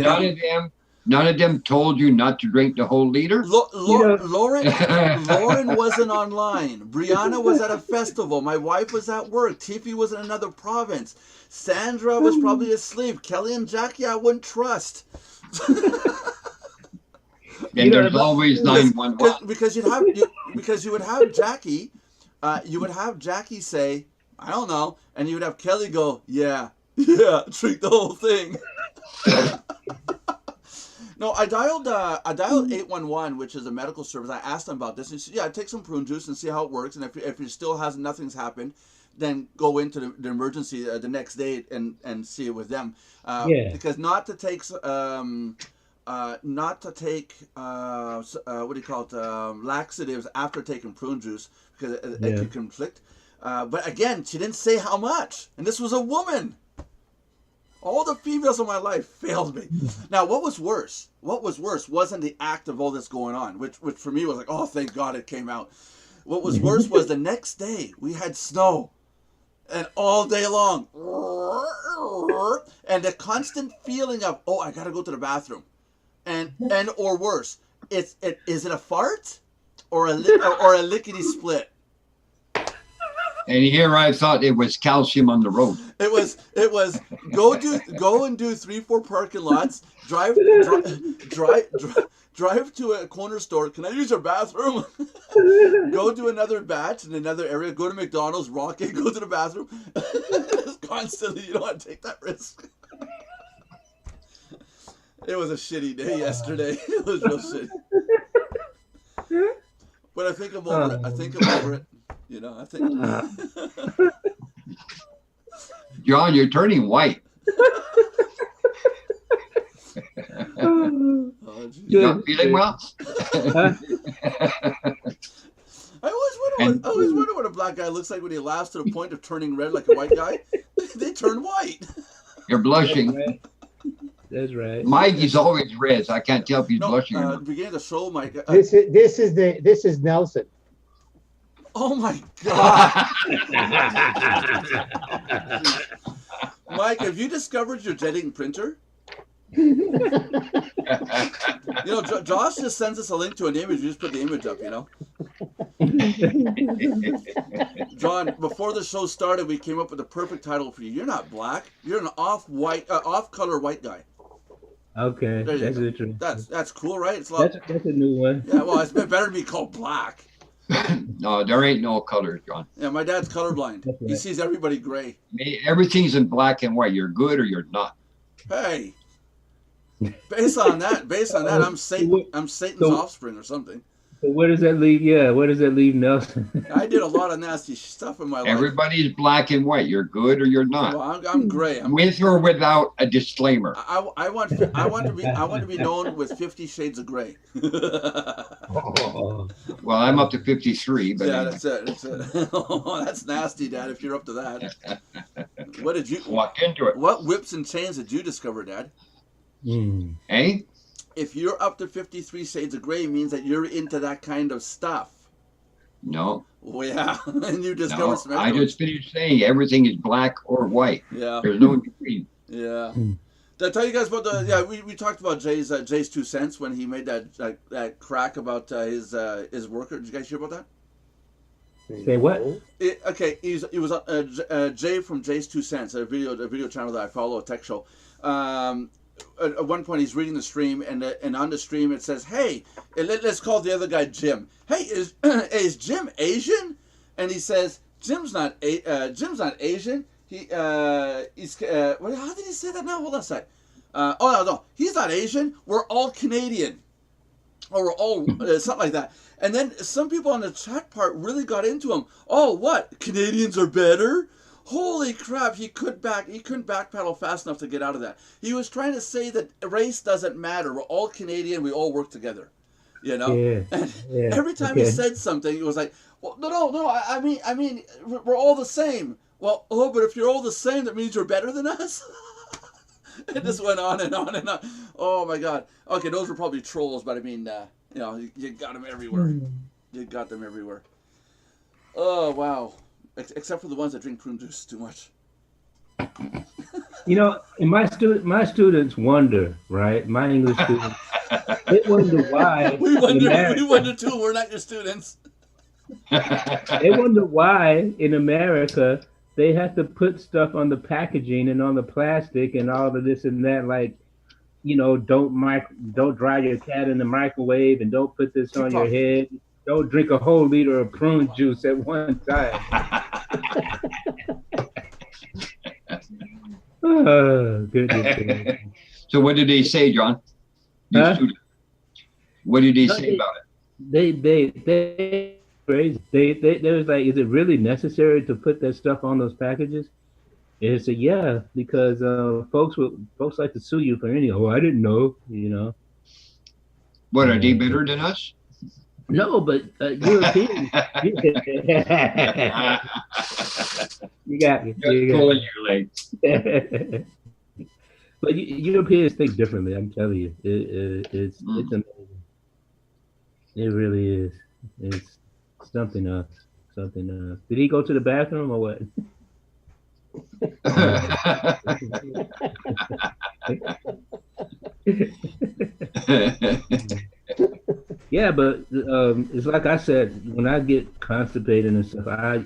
Speaker 4: And none of them told you not to drink the whole liter?
Speaker 1: Lauren wasn't online. Brianna was at a festival. My wife was at work. Tiffy was in another province. Sandra was probably asleep. Kelly and Jackie I wouldn't trust.
Speaker 4: And there's always 911.
Speaker 1: Because you would have Jackie, say, I don't know, and you would have Kelly go, yeah, drink the whole thing. No, I dialed 811, which is a medical service. I asked them about this, and she said, yeah, take some prune juice and see how it works, and if it still nothing's happened, then go into the emergency the next day and see it with them. Because not to take what do you call it, laxatives after taking prune juice, because it could conflict. But again, she didn't say how much, and this was a woman. All the females in my life failed me. Now, what was worse wasn't the act of all this going on, which for me was like, oh, thank God it came out. What was worse was the next day we had snow, and all day long, and the constant feeling of, oh, I gotta go to the bathroom, and or worse, is it a fart or a lickety split?
Speaker 4: And here I thought it was calcium on the road.
Speaker 1: It was go and do 3-4 parking lots, drive to a corner store. Can I use your bathroom? Go do another batch in another area. Go to McDonald's, Rocket, go to the bathroom. Constantly, you don't want to take that risk. It was a shitty day yesterday. It was real shitty. But I think I'm over it. You know, I think.
Speaker 4: John, you're turning white. You're not feeling well?
Speaker 1: I always wonder what a black guy looks like when he laughs to the point of turning red like a white guy. They turn white.
Speaker 4: You're blushing.
Speaker 2: That's right.
Speaker 4: Mike is always red, so I can't tell if he's blushing or not.
Speaker 1: Beginning of the show, Mike.
Speaker 6: This is Nelson.
Speaker 1: Oh my God. Mike, have you discovered your jetting printer? You know, Josh just sends us a link to an image. You just put the image up, you know. John, before the show started, we came up with the perfect title for you. You're not black. You're an off-color white guy.
Speaker 2: Okay,
Speaker 1: There you
Speaker 2: that's
Speaker 1: go.
Speaker 2: interesting.
Speaker 1: That's cool, right? It's a lot.
Speaker 2: That's a new one.
Speaker 1: Yeah, well, it's better to be called black.
Speaker 4: No, there ain't no colors, John.
Speaker 1: Yeah, my dad's colorblind.
Speaker 2: That's
Speaker 1: He
Speaker 2: right.
Speaker 1: sees everybody gray.
Speaker 4: Everything's in black and white. You're good or you're not.
Speaker 1: Hey, based on that, I'm Satan. I'm Satan's
Speaker 2: So-
Speaker 1: offspring or something.
Speaker 2: So where does that leave? Yeah, where does that leave Nelson?
Speaker 1: I did a lot of nasty stuff in my life.
Speaker 4: Everybody's black and white. You're good or you're not.
Speaker 1: Well, I'm gray.
Speaker 4: With or without a disclaimer.
Speaker 1: I want to be known with 50 Shades of Gray.
Speaker 2: Oh,
Speaker 4: Well, I'm up to 53, but
Speaker 1: Yeah,
Speaker 4: anyway.
Speaker 1: that's it. That's it. Oh, that's nasty, Dad. If you're up to that, what did you?
Speaker 4: Walk into it.
Speaker 1: What whips and chains did you discover, Dad?
Speaker 2: mm.
Speaker 4: Eh?
Speaker 1: If you're up to 53 Shades of Gray, means that you're into that kind of stuff.
Speaker 4: No.
Speaker 1: Well, yeah, and you
Speaker 4: No.
Speaker 1: discovered some.
Speaker 4: I just finished saying everything is black or white.
Speaker 1: Yeah,
Speaker 4: There's no in between.
Speaker 1: yeah.
Speaker 2: Hmm.
Speaker 1: Did I tell you guys about the? Yeah, we talked about Jay's 2 cents when he made that crack about his worker. Did you guys hear about that?
Speaker 2: Say what?
Speaker 1: Okay, it was Jay from Jay's 2 cents, a video channel that I follow, a tech show. At one point, he's reading the stream, and on the stream it says, "Hey, let's call the other guy Jim. Hey, is Jim Asian?" And he says, "Jim's not Asian. He's how did he say that now? Hold on a sec. No, he's not Asian. We're all Canadian." Or we're all something like that. And then some people on the chat part really got into him. Oh, what? Canadians are better? Holy crap! He couldn't backpedal fast enough to get out of that. He was trying to say that race doesn't matter. We're all Canadian. We all work together. You know.
Speaker 2: Yeah.
Speaker 1: And
Speaker 2: Yeah.
Speaker 1: every time
Speaker 2: okay.
Speaker 1: he said something, it was like, well, no. I mean, we're all the same. Well, but if you're all the same, that means you're better than us. It just went on and on and on. Oh my God. Okay, those were probably trolls, but I mean, you got them everywhere. You got them everywhere. Oh wow. Except for the ones that drink prune juice too much.
Speaker 2: You know, and my students wonder, right? My English students, they wonder why.
Speaker 1: We
Speaker 2: in
Speaker 1: wonder
Speaker 2: America,
Speaker 1: too. We're not your students.
Speaker 2: they wonder why in America they have to put stuff on the packaging and on the plastic and all of this and that, like, you know, don't dry your cat in the microwave and don't put this on your head. Don't drink a whole liter of prune juice at one time. Oh, goodness.
Speaker 4: So what did they say, John?
Speaker 2: Huh?
Speaker 4: What did they say about it?
Speaker 2: They crazy. They was like, is it really necessary to put that stuff on those packages? And they said, yeah, because folks like to sue you for any. Oh, I didn't know, you know.
Speaker 4: What, are they better than us?
Speaker 2: No, but Europeans. You got me.
Speaker 4: Just pulling your leg.
Speaker 2: But Europeans think differently. I'm telling you, it's amazing. It really is. It's something else. Something else. Did he go to the bathroom or what? Yeah, but it's like I said, when I get constipated and stuff, I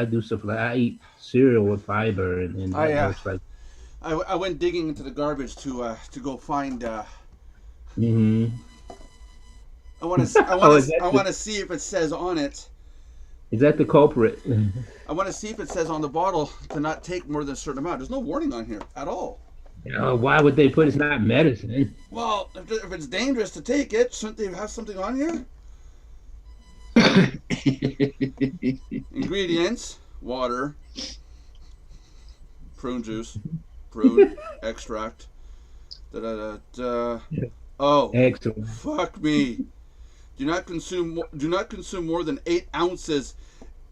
Speaker 2: do stuff like I eat cereal with fiber and it's like.
Speaker 1: I went digging into the garbage to go find.
Speaker 2: Mm-hmm.
Speaker 1: I want to see if it says on it.
Speaker 2: Is that the culprit?
Speaker 1: I want to see if it says on the bottle to not take more than a certain amount. There's no warning on here at all.
Speaker 2: Why would they put it's not medicine?
Speaker 1: Well, if it's dangerous to take it, shouldn't they have something on here? Ingredients: water, prune juice, prune extract. Oh,
Speaker 2: Excellent.
Speaker 1: fuck me! Do not consume more than 8 ounces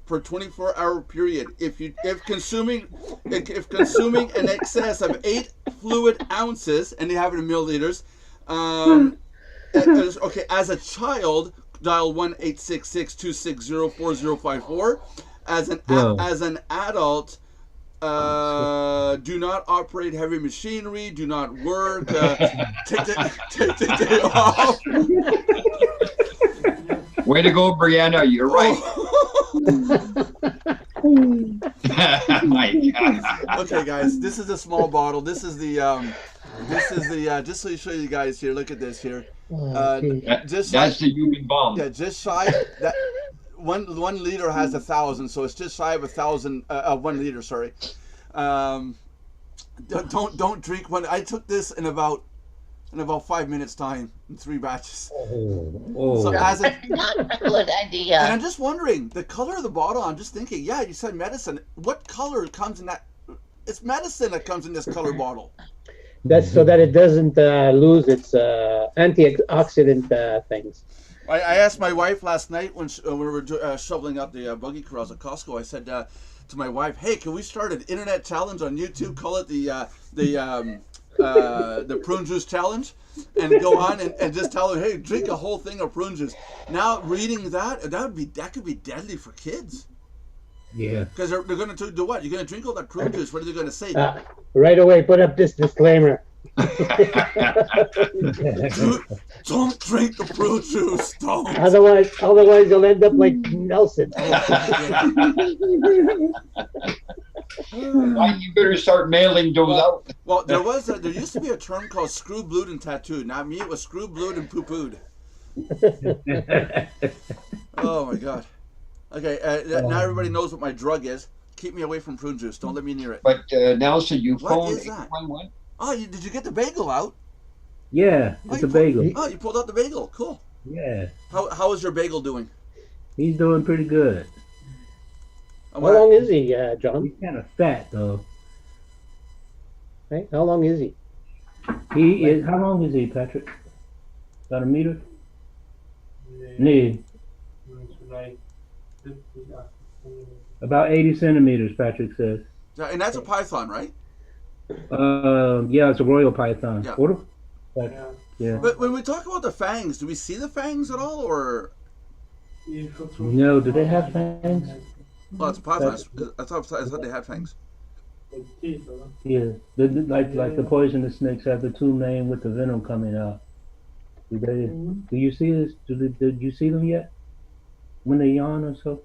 Speaker 1: per 24-hour period. If consuming an excess of 8 fluid ounces, and they have it in milliliters, as a child, dial 1-866-260-4054. As an adult, do not operate heavy machinery. Do not work. Take the day off.
Speaker 4: Way to go, Brianna. You're right.
Speaker 1: My God. Okay, guys, this is a small bottle. This is the This is the just so you show you guys here. Look at this here.
Speaker 6: Oh, geez.
Speaker 1: Just
Speaker 4: That's the human bomb.
Speaker 1: yeah, just shy that one liter has 1,000, so it's just shy of 1,000. 1 liter, sorry. Don't drink one. I took this in about 5 minutes time in 3 batches.
Speaker 2: Oh.
Speaker 1: So as a,
Speaker 5: Not a good
Speaker 1: and
Speaker 5: idea.
Speaker 1: I'm just wondering the color of the bottle. I'm just thinking, yeah, you said medicine. What color comes in that? It's medicine that comes in this color bottle.
Speaker 6: That's so that it doesn't lose its antioxidant things.
Speaker 1: I asked my wife last night when we were shoveling out the buggy corrals at Costco. I said to my wife, "Hey, can we start an internet challenge on YouTube? Call it the prune juice challenge, and go on and just tell her, hey, drink a whole thing of prune juice." Now reading that could be deadly for kids
Speaker 2: Yeah.
Speaker 1: because they're going to do what? You're going to drink all that prune juice. What are they going to say?
Speaker 6: Right away, put up this disclaimer.
Speaker 1: Don't drink the prune juice. Don't.
Speaker 6: Otherwise you'll end up like Nelson.
Speaker 4: You better start mailing those out.
Speaker 1: Well, there used to be a term called screw blued and tattooed. Now me, it was screw blued and poo pooed. Oh my god. Okay, now everybody knows what my drug is. Keep me away from prune juice. Don't let me near it.
Speaker 4: But Nelson, you
Speaker 1: What
Speaker 4: phoned
Speaker 1: is that?
Speaker 4: 811?
Speaker 1: Oh, did you get the bagel out?
Speaker 2: Yeah, it's a bagel.
Speaker 1: Oh, you pulled out the bagel. Cool.
Speaker 2: Yeah,
Speaker 1: How is your bagel doing?
Speaker 2: he's doing pretty good.
Speaker 1: I'm
Speaker 6: How long is he, John?
Speaker 2: He's kind of fat though.
Speaker 6: Right? How long is he?
Speaker 2: He is. How long is he, Patrick? About a meter? Nee. About 80 centimeters, Patrick says.
Speaker 1: And that's a python, right?
Speaker 2: Yeah, it's a royal python.
Speaker 1: Yeah.
Speaker 2: What? Yeah.
Speaker 1: But when we talk about the fangs, do we see the fangs at all, or?
Speaker 2: No, do they have fangs?
Speaker 1: Oh, it's a python. I thought they had fangs.
Speaker 2: Yeah. Like the poisonous snakes have the tube name with the venom coming out. Do you see this? Did you see them yet? When they yawn or so?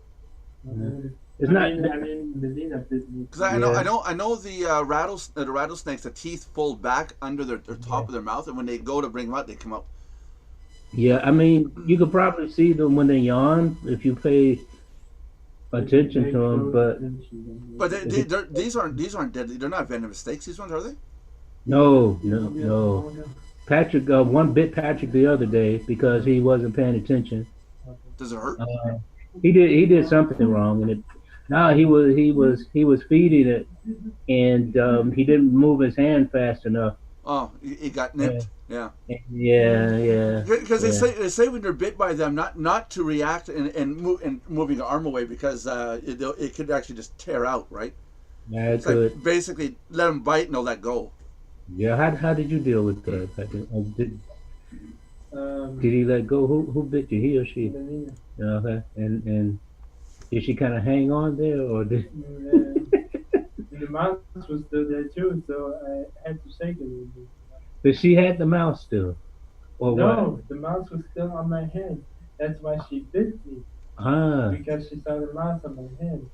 Speaker 2: Yeah. It's not.
Speaker 1: Because I know the rattlesnakes, the teeth fold back under their top of their mouth, and when they go to bring them out, they come out.
Speaker 2: Yeah, I mean, you could probably see them when they yawn if you pay attention to them, but
Speaker 1: these aren't deadly. They're not venomous snakes. These ones, are they?
Speaker 2: No. Patrick, one bit Patrick the other day because he wasn't paying attention.
Speaker 1: Does it hurt?
Speaker 2: He did something wrong, and he was feeding it, and he didn't move his hand fast enough.
Speaker 1: Oh, it got nipped. Yeah.
Speaker 2: Yeah.
Speaker 1: Because they say when you're bit by them, not to react and moving the arm away because it could actually just tear out, right?
Speaker 2: Yeah, it
Speaker 1: it's
Speaker 2: could.
Speaker 1: like basically let them bite and they'll let go.
Speaker 2: Yeah. How did you deal with that? Did he let go? Who bit you? He or she? Yeah, okay. And did she kind of hang on there, or did?
Speaker 8: The mouse was still there too, so I had to shake it.
Speaker 2: But she had the mouse still, or
Speaker 8: No,
Speaker 2: what?
Speaker 8: the mouse was still on my hand. That's why she bit me, because she saw the mouse on my hand.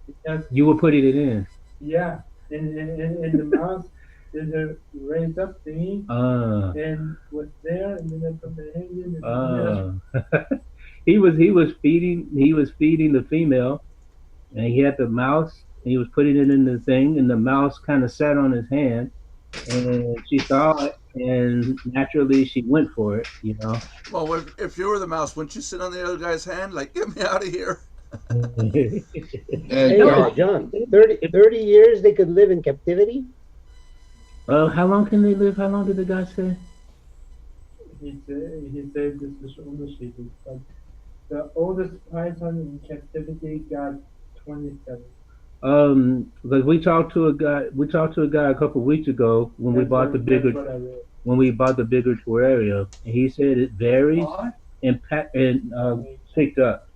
Speaker 8: Because
Speaker 2: You were putting it in.
Speaker 8: yeah, and the mouse did her raise up thingy and was there, and then I put my hand in.
Speaker 2: He was feeding the female, and he had the mouse. And he was putting it in the thing, and the mouse kind of sat on his hand, and she saw it, and naturally she went for it.
Speaker 1: Well, if you were the mouse, wouldn't you sit on the other guy's hand like, get me out of here?
Speaker 6: Hey, John, 30 years they could live in captivity?
Speaker 2: How long can they live? How long did the guy say?
Speaker 8: He said this was understated, but the oldest python in captivity got 27.
Speaker 2: Because we talked to a guy a couple of weeks ago when we bought the bigger terrarium, and he said it varies and picked up.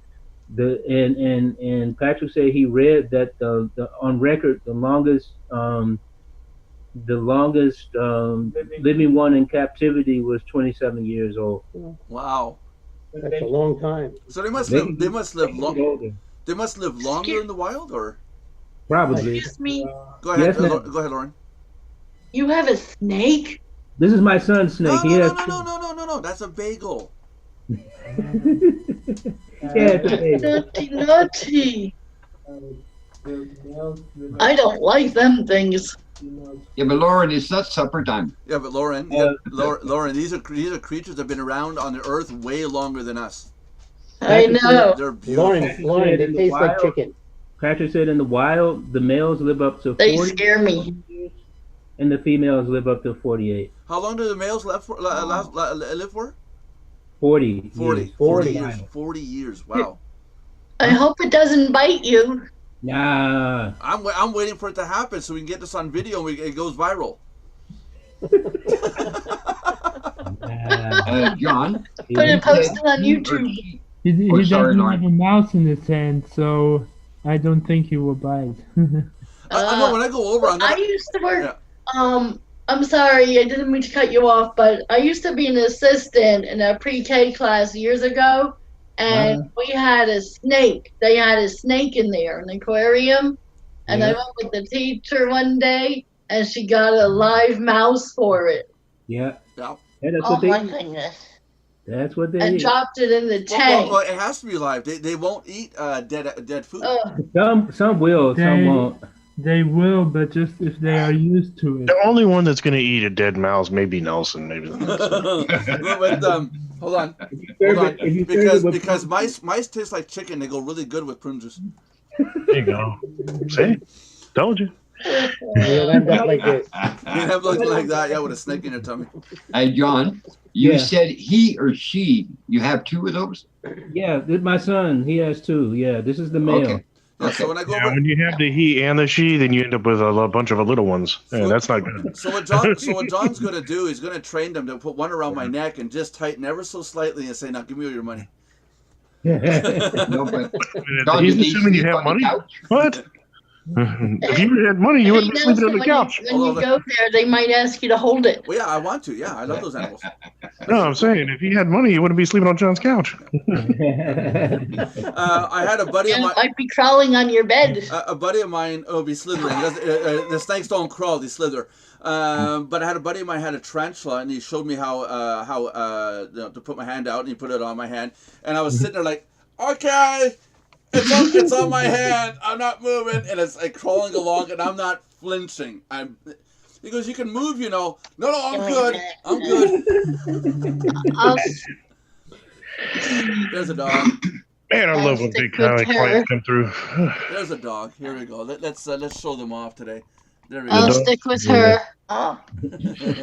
Speaker 2: And Patrick said he read that the on record the longest living one in captivity was 27 years old.
Speaker 1: Wow,
Speaker 6: That's a long time.
Speaker 1: so they must live long. They must live longer in the wild, or
Speaker 2: Probably.
Speaker 7: Excuse me,
Speaker 1: go ahead,
Speaker 2: Yes, ma'am.
Speaker 1: Go ahead, Lauren.
Speaker 7: you have a snake?
Speaker 2: This is my son's
Speaker 1: No,
Speaker 2: snake.
Speaker 1: no,
Speaker 2: He
Speaker 1: no,
Speaker 2: has.
Speaker 1: no, no, no, no, no, no. That's a bagel.
Speaker 2: Yeah, it's a bagel.
Speaker 7: Naughty, naughty.
Speaker 8: The males live
Speaker 7: I don't like them things.
Speaker 4: Yeah, but Lauren, it's not supper time.
Speaker 1: Yeah, but Lauren, Lauren, these are creatures that have been around on the earth way longer than us.
Speaker 7: I know.
Speaker 1: They're beautiful.
Speaker 6: Lauren, they taste like chicken.
Speaker 2: Patrick said in the wild, the males live up to
Speaker 7: They
Speaker 2: 40
Speaker 7: scare me.
Speaker 2: years, and the females live up to 48.
Speaker 1: How long do the males live for?
Speaker 2: 40.
Speaker 1: 40.
Speaker 2: years.
Speaker 1: 40 years. 40 years. Wow.
Speaker 7: I hope it doesn't bite you.
Speaker 2: Nah.
Speaker 1: I'm waiting for it to happen so we can get this on video and it goes viral.
Speaker 2: Nah.
Speaker 4: John?
Speaker 7: Put it posted on YouTube.
Speaker 8: He
Speaker 4: Oh,
Speaker 8: doesn't
Speaker 4: sorry,
Speaker 8: have
Speaker 4: Lauren.
Speaker 8: a mouse in his hand, so I don't think he will bite.
Speaker 1: I know when I go over, I'm
Speaker 7: I
Speaker 1: gonna.
Speaker 7: used to work.
Speaker 1: Yeah.
Speaker 7: I'm sorry, I didn't mean to cut you off, but I used to be an assistant in a pre-K class years ago, and we had a snake. They had a snake in there, an aquarium, and I
Speaker 2: Yeah.
Speaker 7: went with the teacher one day, and she got a live mouse for it
Speaker 2: Yeah.
Speaker 1: Yeah.
Speaker 2: Yeah, that's
Speaker 5: Oh
Speaker 2: what they
Speaker 5: my
Speaker 2: eat.
Speaker 5: goodness.
Speaker 2: That's what they
Speaker 7: and
Speaker 2: eat.
Speaker 7: dropped it in the
Speaker 1: Well,
Speaker 7: tank.
Speaker 1: well, it has to be live. They won't eat dead food.
Speaker 2: Some will, some
Speaker 8: They-
Speaker 2: won't.
Speaker 8: They will, but just if they are used to it.
Speaker 3: The only one that's going to eat a dead mouse may be Nelson. Maybe.
Speaker 1: But hold on,
Speaker 2: Serve
Speaker 1: hold
Speaker 2: it- if you
Speaker 1: on,
Speaker 2: serve it with-
Speaker 1: because mice taste like chicken. They go really good with prune juice.
Speaker 3: There you go. See? Told you.
Speaker 6: You'll end up like this.
Speaker 1: You have looking like that, yeah, with a snake in your tummy.
Speaker 4: Hey, John, you
Speaker 2: Yeah.
Speaker 4: said he or she. You have two of those?
Speaker 2: Yeah, this my son. He has two. Yeah, this is the male.
Speaker 4: Okay.
Speaker 1: Yeah, so when I go
Speaker 3: Yeah,
Speaker 1: over,
Speaker 3: when you have the he and the she, then you end up with a bunch of little ones. Yeah, that's not good.
Speaker 1: so what John's gonna do, he's gonna train them to put one around my neck and just tighten ever so slightly and say, "Now give me all your money."
Speaker 4: No, but John,
Speaker 3: He's
Speaker 4: did they
Speaker 3: assuming you
Speaker 4: sleep
Speaker 3: have
Speaker 4: on the
Speaker 3: money.
Speaker 4: couch?
Speaker 3: What? If you had money, you would have been sleeping on the couch.
Speaker 7: When you go there, they might ask you to hold it.
Speaker 1: Well, yeah, I want to. Yeah, I love those animals.
Speaker 3: No, I'm saying if you had money, you wouldn't be sleeping on John's couch.
Speaker 1: I had a buddy of
Speaker 7: And
Speaker 1: mine.
Speaker 7: it might be crawling on your bed.
Speaker 1: A buddy of mine will be slithering. The snakes don't crawl; they slither. But I had a buddy of mine had a tarantula, and he showed me how to put my hand out, and he put it on my hand, and I was sitting there like, okay, it's on my hand. I'm not moving, and it's like crawling along, and I'm not flinching. He goes, you can move, you know. No, I'm good. I'm good.
Speaker 7: I'll
Speaker 1: There's a dog.
Speaker 3: Man, I love when
Speaker 7: stick
Speaker 3: big
Speaker 7: with
Speaker 3: clients come through.
Speaker 1: There's a dog. Here we go. Let's show them off today. There we
Speaker 7: I'll
Speaker 1: go.
Speaker 7: stick with her.
Speaker 5: Oh.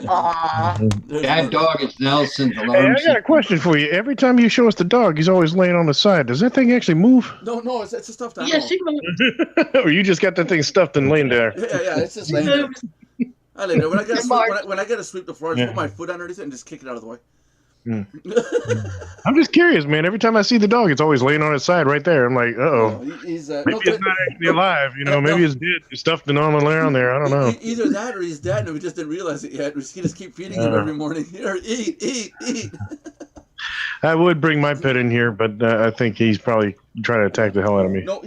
Speaker 5: Aw.
Speaker 1: There's
Speaker 4: That
Speaker 1: one.
Speaker 4: dog is Nelson.
Speaker 3: Hey, I got a question for you. Every time you show us the dog, he's always laying on the side. Does that thing actually move?
Speaker 1: No, it's a stuffed animal.
Speaker 7: Yeah, she moved.
Speaker 3: Or you just got that thing stuffed and laying there?
Speaker 1: Yeah, it's just laying there. I lay there. When I gotta
Speaker 7: Smart.
Speaker 1: sweep, when I gotta sweep the floor, I just
Speaker 3: Yeah.
Speaker 1: put my foot underneath it and just kick it out of the way.
Speaker 3: I'm just curious, man. Every time I see the dog, it's always laying on its side right there. I'm like, uh-oh.
Speaker 1: He's
Speaker 3: Maybe
Speaker 1: no,
Speaker 3: it's not actually alive, you know. Maybe it's dead, it's stuffed and on around there. I don't know.
Speaker 1: Either that or he's dead and we just didn't realize it yet. We just keep feeding him every morning. Here, eat.
Speaker 3: I would bring my pet in here, but I think he's probably trying to attack the hell out of me.
Speaker 1: No,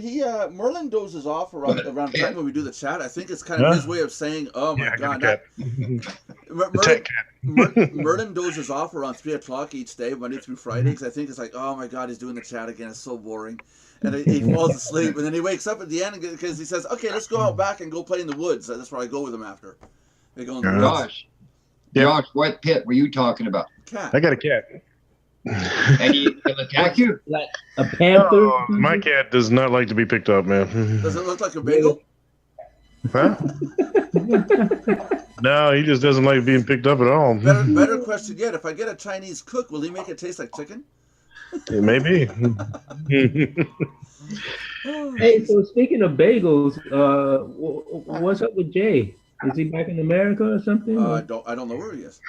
Speaker 1: Merlin dozes off around the time when we do the chat. I think it's kind of
Speaker 3: Huh?
Speaker 1: his way of saying, "Oh my
Speaker 3: Yeah, I got
Speaker 1: god."
Speaker 3: the cat. The tech cat.
Speaker 1: Merlin dozes off around 3:00 each day, Monday through Friday, because I think it's like, oh my god, he's doing the chat again. It's so boring, and he falls asleep, and then he wakes up at the end because he says, "Okay, let's go out back and go play in the woods." That's where I go with him after. They go in the woods.
Speaker 4: Josh.
Speaker 3: Yeah.
Speaker 4: Josh, what pet were you talking about?
Speaker 1: Cat.
Speaker 3: I got a cat.
Speaker 4: And he'll attack you?
Speaker 2: Like a panther.
Speaker 3: Oh, my cat does not like to be picked up, man.
Speaker 1: Does it look like a bagel?
Speaker 3: Huh? No, he just doesn't like being picked up at all.
Speaker 1: Better question yet. If I get a Chinese cook, will he make it taste like chicken?
Speaker 3: It may be.
Speaker 2: Hey, so speaking of bagels, what's up with Jay? Is he back in America or something?
Speaker 1: I don't know where he is.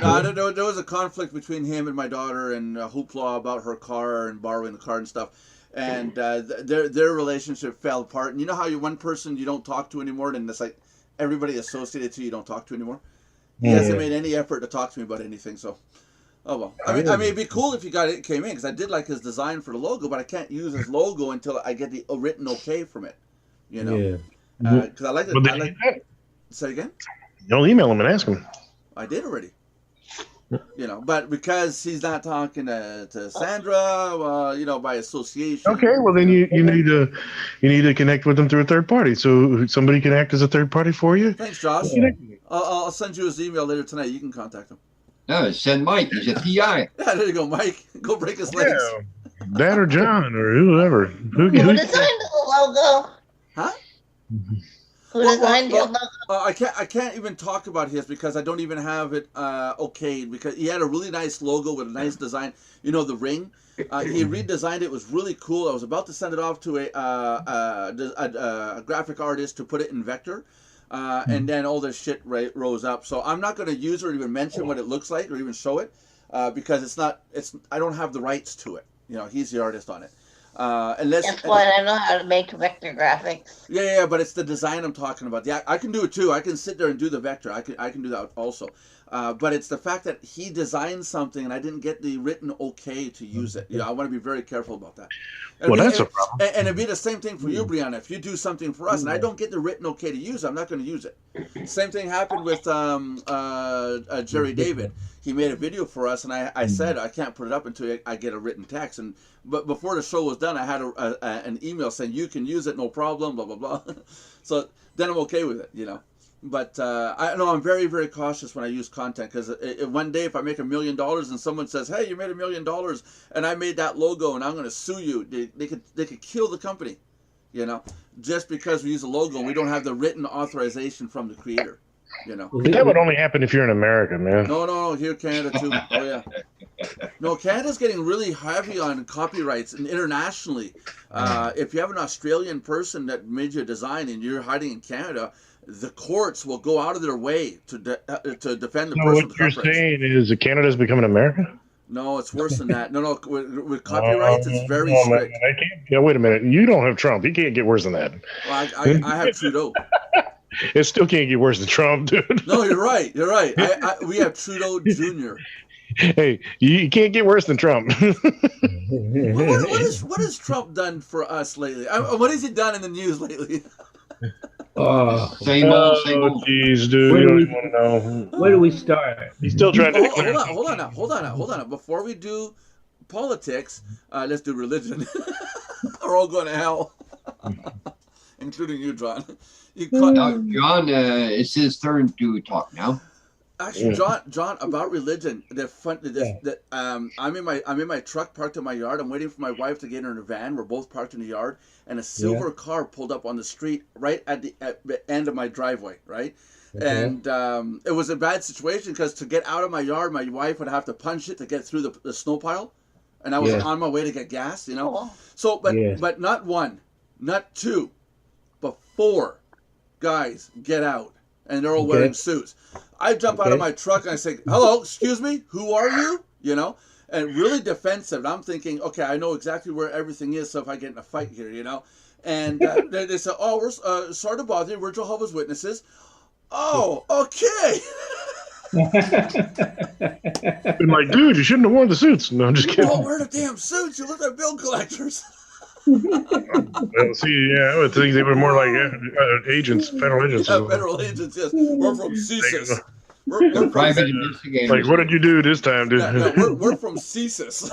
Speaker 1: No, there was a conflict between him and my daughter, and hoopla about her car and borrowing the car and stuff. And their relationship fell apart. And you know how one person you don't talk to anymore, and it's like everybody associated to you don't talk to anymore. He hasn't made any effort to talk to me about anything. So, oh well. I mean, it'd be cool if you came in, because I did like his design for the logo, but I can't use his logo until I get the written okay from it. You know,
Speaker 2: Yeah.
Speaker 1: because I like it.
Speaker 3: Well,
Speaker 1: I
Speaker 3: then
Speaker 1: like. Say again.
Speaker 3: you'll email him and ask him.
Speaker 1: I did already. You know, but because he's not talking to Sandra, you know, by association.
Speaker 3: Okay, well then you need to connect with them through a third party, so somebody can act as a third party for you.
Speaker 1: Thanks, Josh. I'll send you his email later tonight. You can contact him.
Speaker 4: No, send Mike. He's a PI.
Speaker 1: Yeah, there you go, Mike. Go break his legs.
Speaker 3: Yeah, Dad or John or whoever. Who
Speaker 5: Who designed the logo?
Speaker 1: Huh?
Speaker 5: Who designed your logo?
Speaker 1: I can't even talk about his because I don't even have it okayed, because he had a really nice logo with a nice design. You know, the ring. He redesigned it. It was really cool. I was about to send it off to a graphic artist to put it in vector. And then all this shit rose up. So I'm not going to use it or even mention what it looks like or even show it because I don't have the rights to it. You know, he's the artist on it.
Speaker 5: Guess what? I know how to make vector graphics.
Speaker 1: Yeah, but it's the design I'm talking about. Yeah, I can do it too. I can sit there and do the vector. I can do that also. But it's the fact that he designed something and I didn't get the written okay to use it. You know, I want to be very careful about that.
Speaker 3: Well, that's a problem.
Speaker 1: And it'd be the same thing for you, Brianna. If you do something for us and I don't get the written okay to use it, I'm not going to use it. Same thing happened with Jerry David. He made a video for us, and I said I can't put it up until I get a written text. But before the show was done, I had an email saying you can use it, no problem, blah blah blah. So then I'm okay with it, you know. But I know I'm very, very cautious when I use content because one day if I make $1 million and someone says, "Hey, you made $1 million and I made that logo and I'm going to sue you," they could kill the company, you know, just because we use a logo and we don't have the written authorization from the creator, you know.
Speaker 3: That would only happen if you're in America, man.
Speaker 1: No, here Canada too. Oh yeah. No, Canada's getting really heavy on copyrights and internationally. If you have an Australian person that made you a design and you're hiding in Canada, the courts will go out of their way to defend the person.
Speaker 3: What you're saying is that Canada's becoming America?
Speaker 1: No, it's worse than that. No, with copyrights, it's very strict.
Speaker 3: Man, I can't. Yeah, wait a minute. You don't have Trump. You can't get worse than that.
Speaker 1: Well, I have Trudeau.
Speaker 3: It still can't get worse than Trump, dude.
Speaker 1: No, you're right. You're right. We have Trudeau Jr.
Speaker 3: Hey, you can't get worse than Trump.
Speaker 1: What has Trump done for us lately? What has he done in the news lately?
Speaker 4: Same old.
Speaker 3: Jeez, dude. You don't even want to know.
Speaker 2: Where do we start?
Speaker 3: He's still trying to.
Speaker 1: Hold on now. Before we do politics, let's do religion. We're all going to hell, including you, John.
Speaker 4: John, it's his turn to talk now.
Speaker 1: Actually, John, about religion. I'm in my truck parked in my yard. I'm waiting for my wife to get in her van. We're both parked in the yard, and a silver car pulled up on the street right at the end of my driveway. Right, and it was a bad situation because to get out of my yard, my wife would have to punch it to get through the snow pile, and I was on my way to get gas. You know, so but not one, not two, but 4 guys get out, and they're all wearing suits. I jump out of my truck and I say, "Hello, excuse me, who are you?" You know, and really defensive. And I'm thinking, okay, I know exactly where everything is, so if I get in a fight here, you know. And they say, "Oh, we're sorry to bother you. We're Jehovah's Witnesses." Oh, okay.
Speaker 3: Been like, dude, you shouldn't have worn the suits. No, I'm just kidding.
Speaker 1: Don't wear the damn suits. You look like bill collectors.
Speaker 3: Well, see, yeah, I would think they were more like agents, federal agents.
Speaker 1: Yeah, federal agents, yes. We're from CSIS. We're
Speaker 4: private investigators.
Speaker 3: Like, what did you do this time, dude?
Speaker 1: We're from CSIS.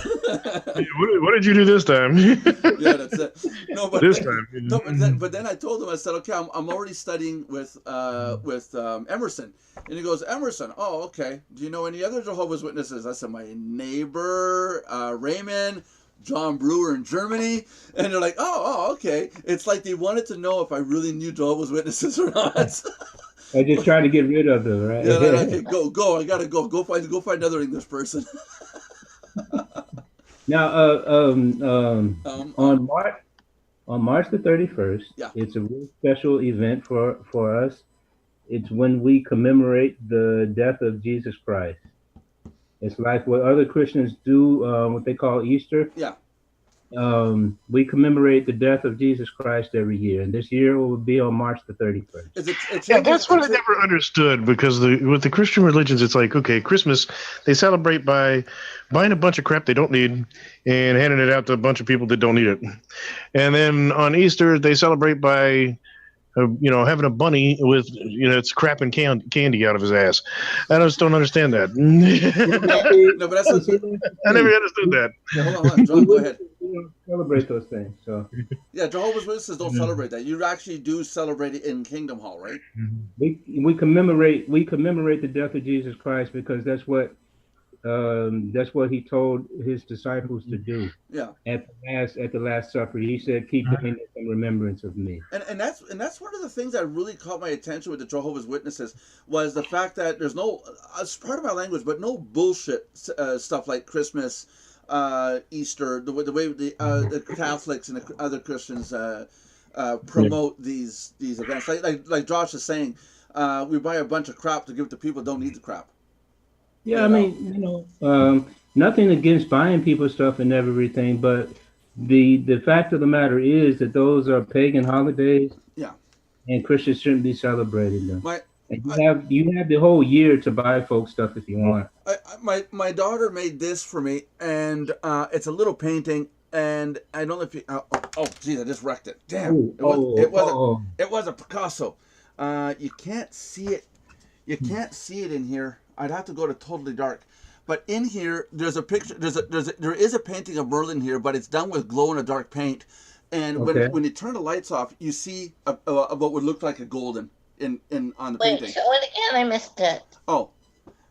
Speaker 3: What did you do this time?
Speaker 1: Yeah, that's it. No, but
Speaker 3: this time.
Speaker 1: No, but then I told him, I said, okay, I'm already studying with Emerson, and he goes, Emerson. Oh, okay. Do you know any other Jehovah's Witnesses? I said, my neighbor Raymond. John Brewer in Germany, and they're like, oh, okay. It's like they wanted to know if I really knew Jehovah's Witnesses or not.
Speaker 2: I just trying to get rid of them, right?
Speaker 1: Yeah, okay, go. I gotta go. Go find another English person.
Speaker 2: Now, on March the 31st, it's a real special event for us. It's when we commemorate the death of Jesus Christ. It's like what other Christians do, what they call Easter.
Speaker 1: Yeah.
Speaker 2: We commemorate the death of Jesus Christ every year, and this year will be on March the 31st.
Speaker 3: That's what I never understood, because with the Christian religions, it's like, okay, Christmas, they celebrate by buying a bunch of crap they don't need and handing it out to a bunch of people that don't need it. And then on Easter, they celebrate by having a bunny with it's crapping candy out of his ass. I just don't understand that.
Speaker 1: No, but that's
Speaker 3: I never understood that.
Speaker 1: Yeah, hold on, John, go ahead.
Speaker 2: We don't celebrate those things. So
Speaker 1: Yeah, Jehovah's Witnesses don't celebrate that. You actually do celebrate it in Kingdom Hall, right?
Speaker 2: we commemorate the death of Jesus Christ because that's what he told his disciples to do.
Speaker 1: Yeah.
Speaker 2: At the last supper, he said, "Keep doing this in remembrance of me."
Speaker 1: And that's one of the things that really caught my attention with the Jehovah's Witnesses was the fact that there's no, it's part of my language, but no bullshit stuff like Christmas, Easter, the way the Catholics and the other Christians promote these events. Like Josh is saying, we buy a bunch of crap to give to people who don't need the crap.
Speaker 2: Yeah, I mean, nothing against buying people stuff and everything, but the fact of the matter is that those are pagan holidays.
Speaker 1: Yeah.
Speaker 2: And Christians shouldn't be celebrating them.
Speaker 1: And
Speaker 2: you have the whole year to buy folks stuff if you want.
Speaker 1: My daughter made this for me, and it's a little painting, and I don't know if you. Oh, geez, I just wrecked it. Damn! It was a Picasso. You can't see it. You can't see it in here. I'd have to go to totally dark. But in here, there's a picture. There is a painting of Merlin here, but it's done with glow in the dark paint. And when you turn the lights off, you see what would look like a golden on the painting.
Speaker 5: Wait, show it again. I missed it.
Speaker 1: Oh,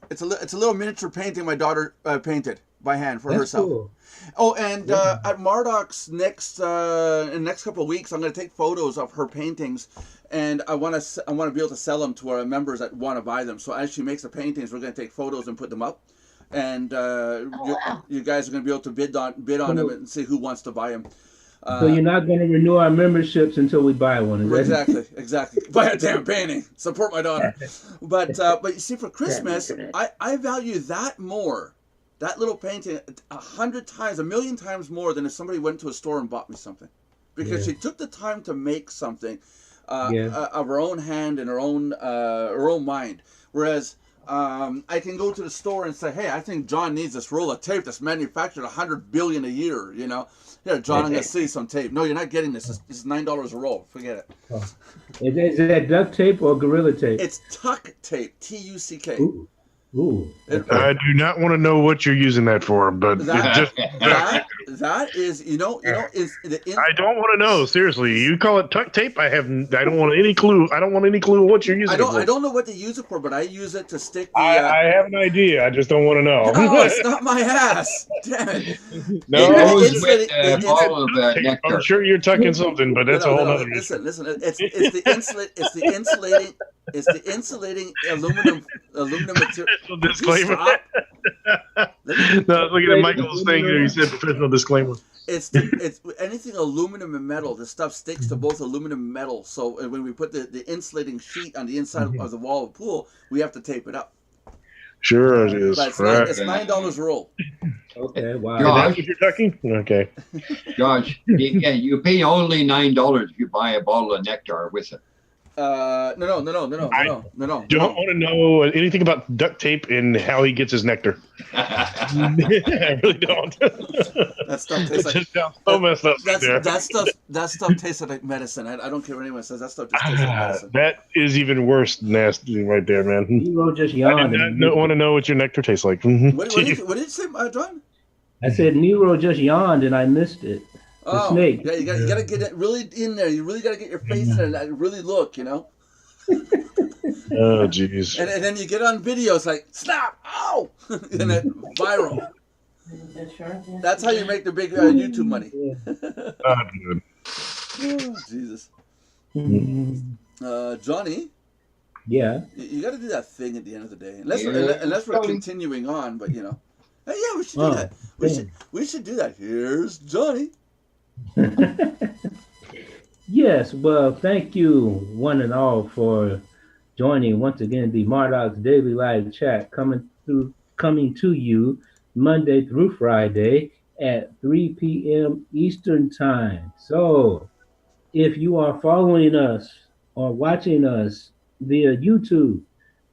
Speaker 1: it's a little miniature painting my daughter painted by hand for herself.
Speaker 2: Cool.
Speaker 1: Oh, and at Marduk's in the next couple of weeks, I'm going to take photos of her paintings, and I want to be able to sell them to our members that want to buy them. So as she makes the paintings, we're going to take photos and put them up, and you guys are going to be able to bid on them and see who wants to buy them.
Speaker 2: So you're not going to renew our memberships until we buy one.
Speaker 1: Exactly. Buy a damn painting. Support my daughter. But you see, for Christmas, I value that more. That little painting 100 times, 1,000,000 times more than if somebody went to a store and bought me something, because she took the time to make something of her own hand and her own mind. Whereas I can go to the store and say, "Hey, I think John needs this roll of tape that's manufactured 100 billion a year." Here, John, I'm gonna see some tape. No, you're not getting this. It's $9 a roll. Forget it.
Speaker 2: Oh. Is that duct tape or Gorilla Tape?
Speaker 1: It's Tuck Tape. TUCK.
Speaker 2: Ooh.
Speaker 3: I do not want to know what you're using that for, but
Speaker 1: that is, is
Speaker 3: I don't want to know. Seriously, you call it tuck tape? I don't want any clue. I don't want any clue what you're using.
Speaker 1: I don't know what to use it for, but I use it to stick.
Speaker 3: I have an idea. I just don't want to know.
Speaker 1: No, it's not my ass. Damn it.
Speaker 3: No,
Speaker 4: I'm
Speaker 3: sure you're tucking something, but that's a whole other
Speaker 1: issue. Listen. It's the insulating aluminum material.
Speaker 3: Disclaimer. No, look at Michael's thing there. He said professional disclaimer.
Speaker 1: It's anything aluminum and metal. The stuff sticks to both aluminum and metal. So when we put the insulating sheet on the inside of the wall of the pool, we have to tape it up.
Speaker 3: Sure it is.
Speaker 1: But it's $9 a roll.
Speaker 2: Okay, wow.
Speaker 3: That's what you're talking? Okay.
Speaker 4: Josh, you pay only $9 if you buy a bottle of nectar with it.
Speaker 1: No.
Speaker 3: I don't want to know anything about duct tape and how he gets his nectar. I really don't.
Speaker 1: That stuff tastes like
Speaker 3: so messed up.
Speaker 1: That stuff tastes like medicine. I don't care what anyone says. That stuff just tastes like medicine.
Speaker 3: That is even worse, nasty right there, man.
Speaker 2: Nero just yawned.
Speaker 3: I don't want to know what your nectar tastes like.
Speaker 1: What did you say, John?
Speaker 2: I said Nero just yawned and I missed it. The snake.
Speaker 1: Yeah, you gotta get it really in there. You really gotta get your face in it and really look,
Speaker 3: Oh, jeez.
Speaker 1: And then you get on video, it's like, snap, ow! And then viral. That's how you make the big YouTube money.
Speaker 3: Good.
Speaker 1: Oh, Jesus. Johnny?
Speaker 2: Yeah?
Speaker 1: You gotta do that thing at the end of the day. Unless we're continuing on, but Hey, yeah, we should do that. We should do that. Here's Johnny.
Speaker 2: Yes, well, thank you one and all for joining once again the Marduk's Daily Live Chat coming to you Monday through Friday at 3 p.m. Eastern Time. So if you are following us or watching us via YouTube,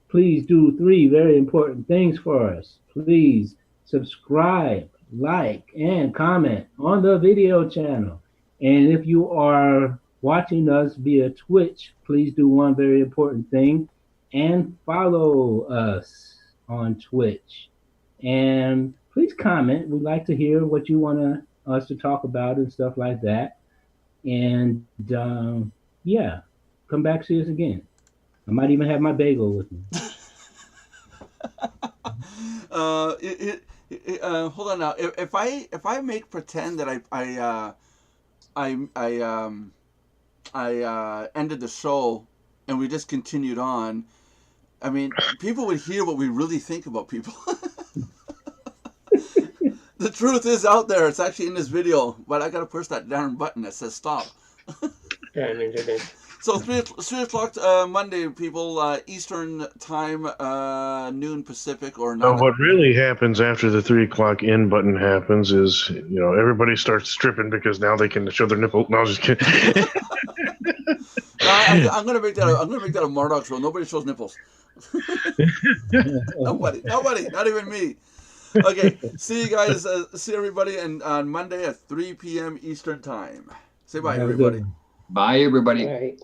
Speaker 2: please do 3 very important things for us. Please subscribe, like, and comment on the video channel. And if you are watching us via Twitch, please do one very important thing and follow us on Twitch. And please comment. We'd like to hear what you want us to talk about and stuff like that. And yeah, come back, see us again. I might even have my bagel with me.
Speaker 1: Hold on now. If I make pretend that I ended the show and we just continued on, I mean, people would hear what we really think about people. The truth is out there. It's actually in this video, but I gotta push that darn button that says stop. So 3 o'clock Monday, people, Eastern time, noon Pacific, or
Speaker 3: Now,
Speaker 1: not.
Speaker 3: what really happens after the 3 o'clock in button happens is, everybody starts stripping because now they can show their nipple. No, I was just kidding.
Speaker 1: I'm gonna make that. I'm gonna make that a Marduk show. Nobody shows nipples. Nobody, not even me. Okay, see you guys. See everybody, and on Monday at 3 p.m. Eastern time. Say bye,
Speaker 2: Have a good
Speaker 1: everybody.
Speaker 2: one.
Speaker 4: Bye, everybody.
Speaker 6: All right.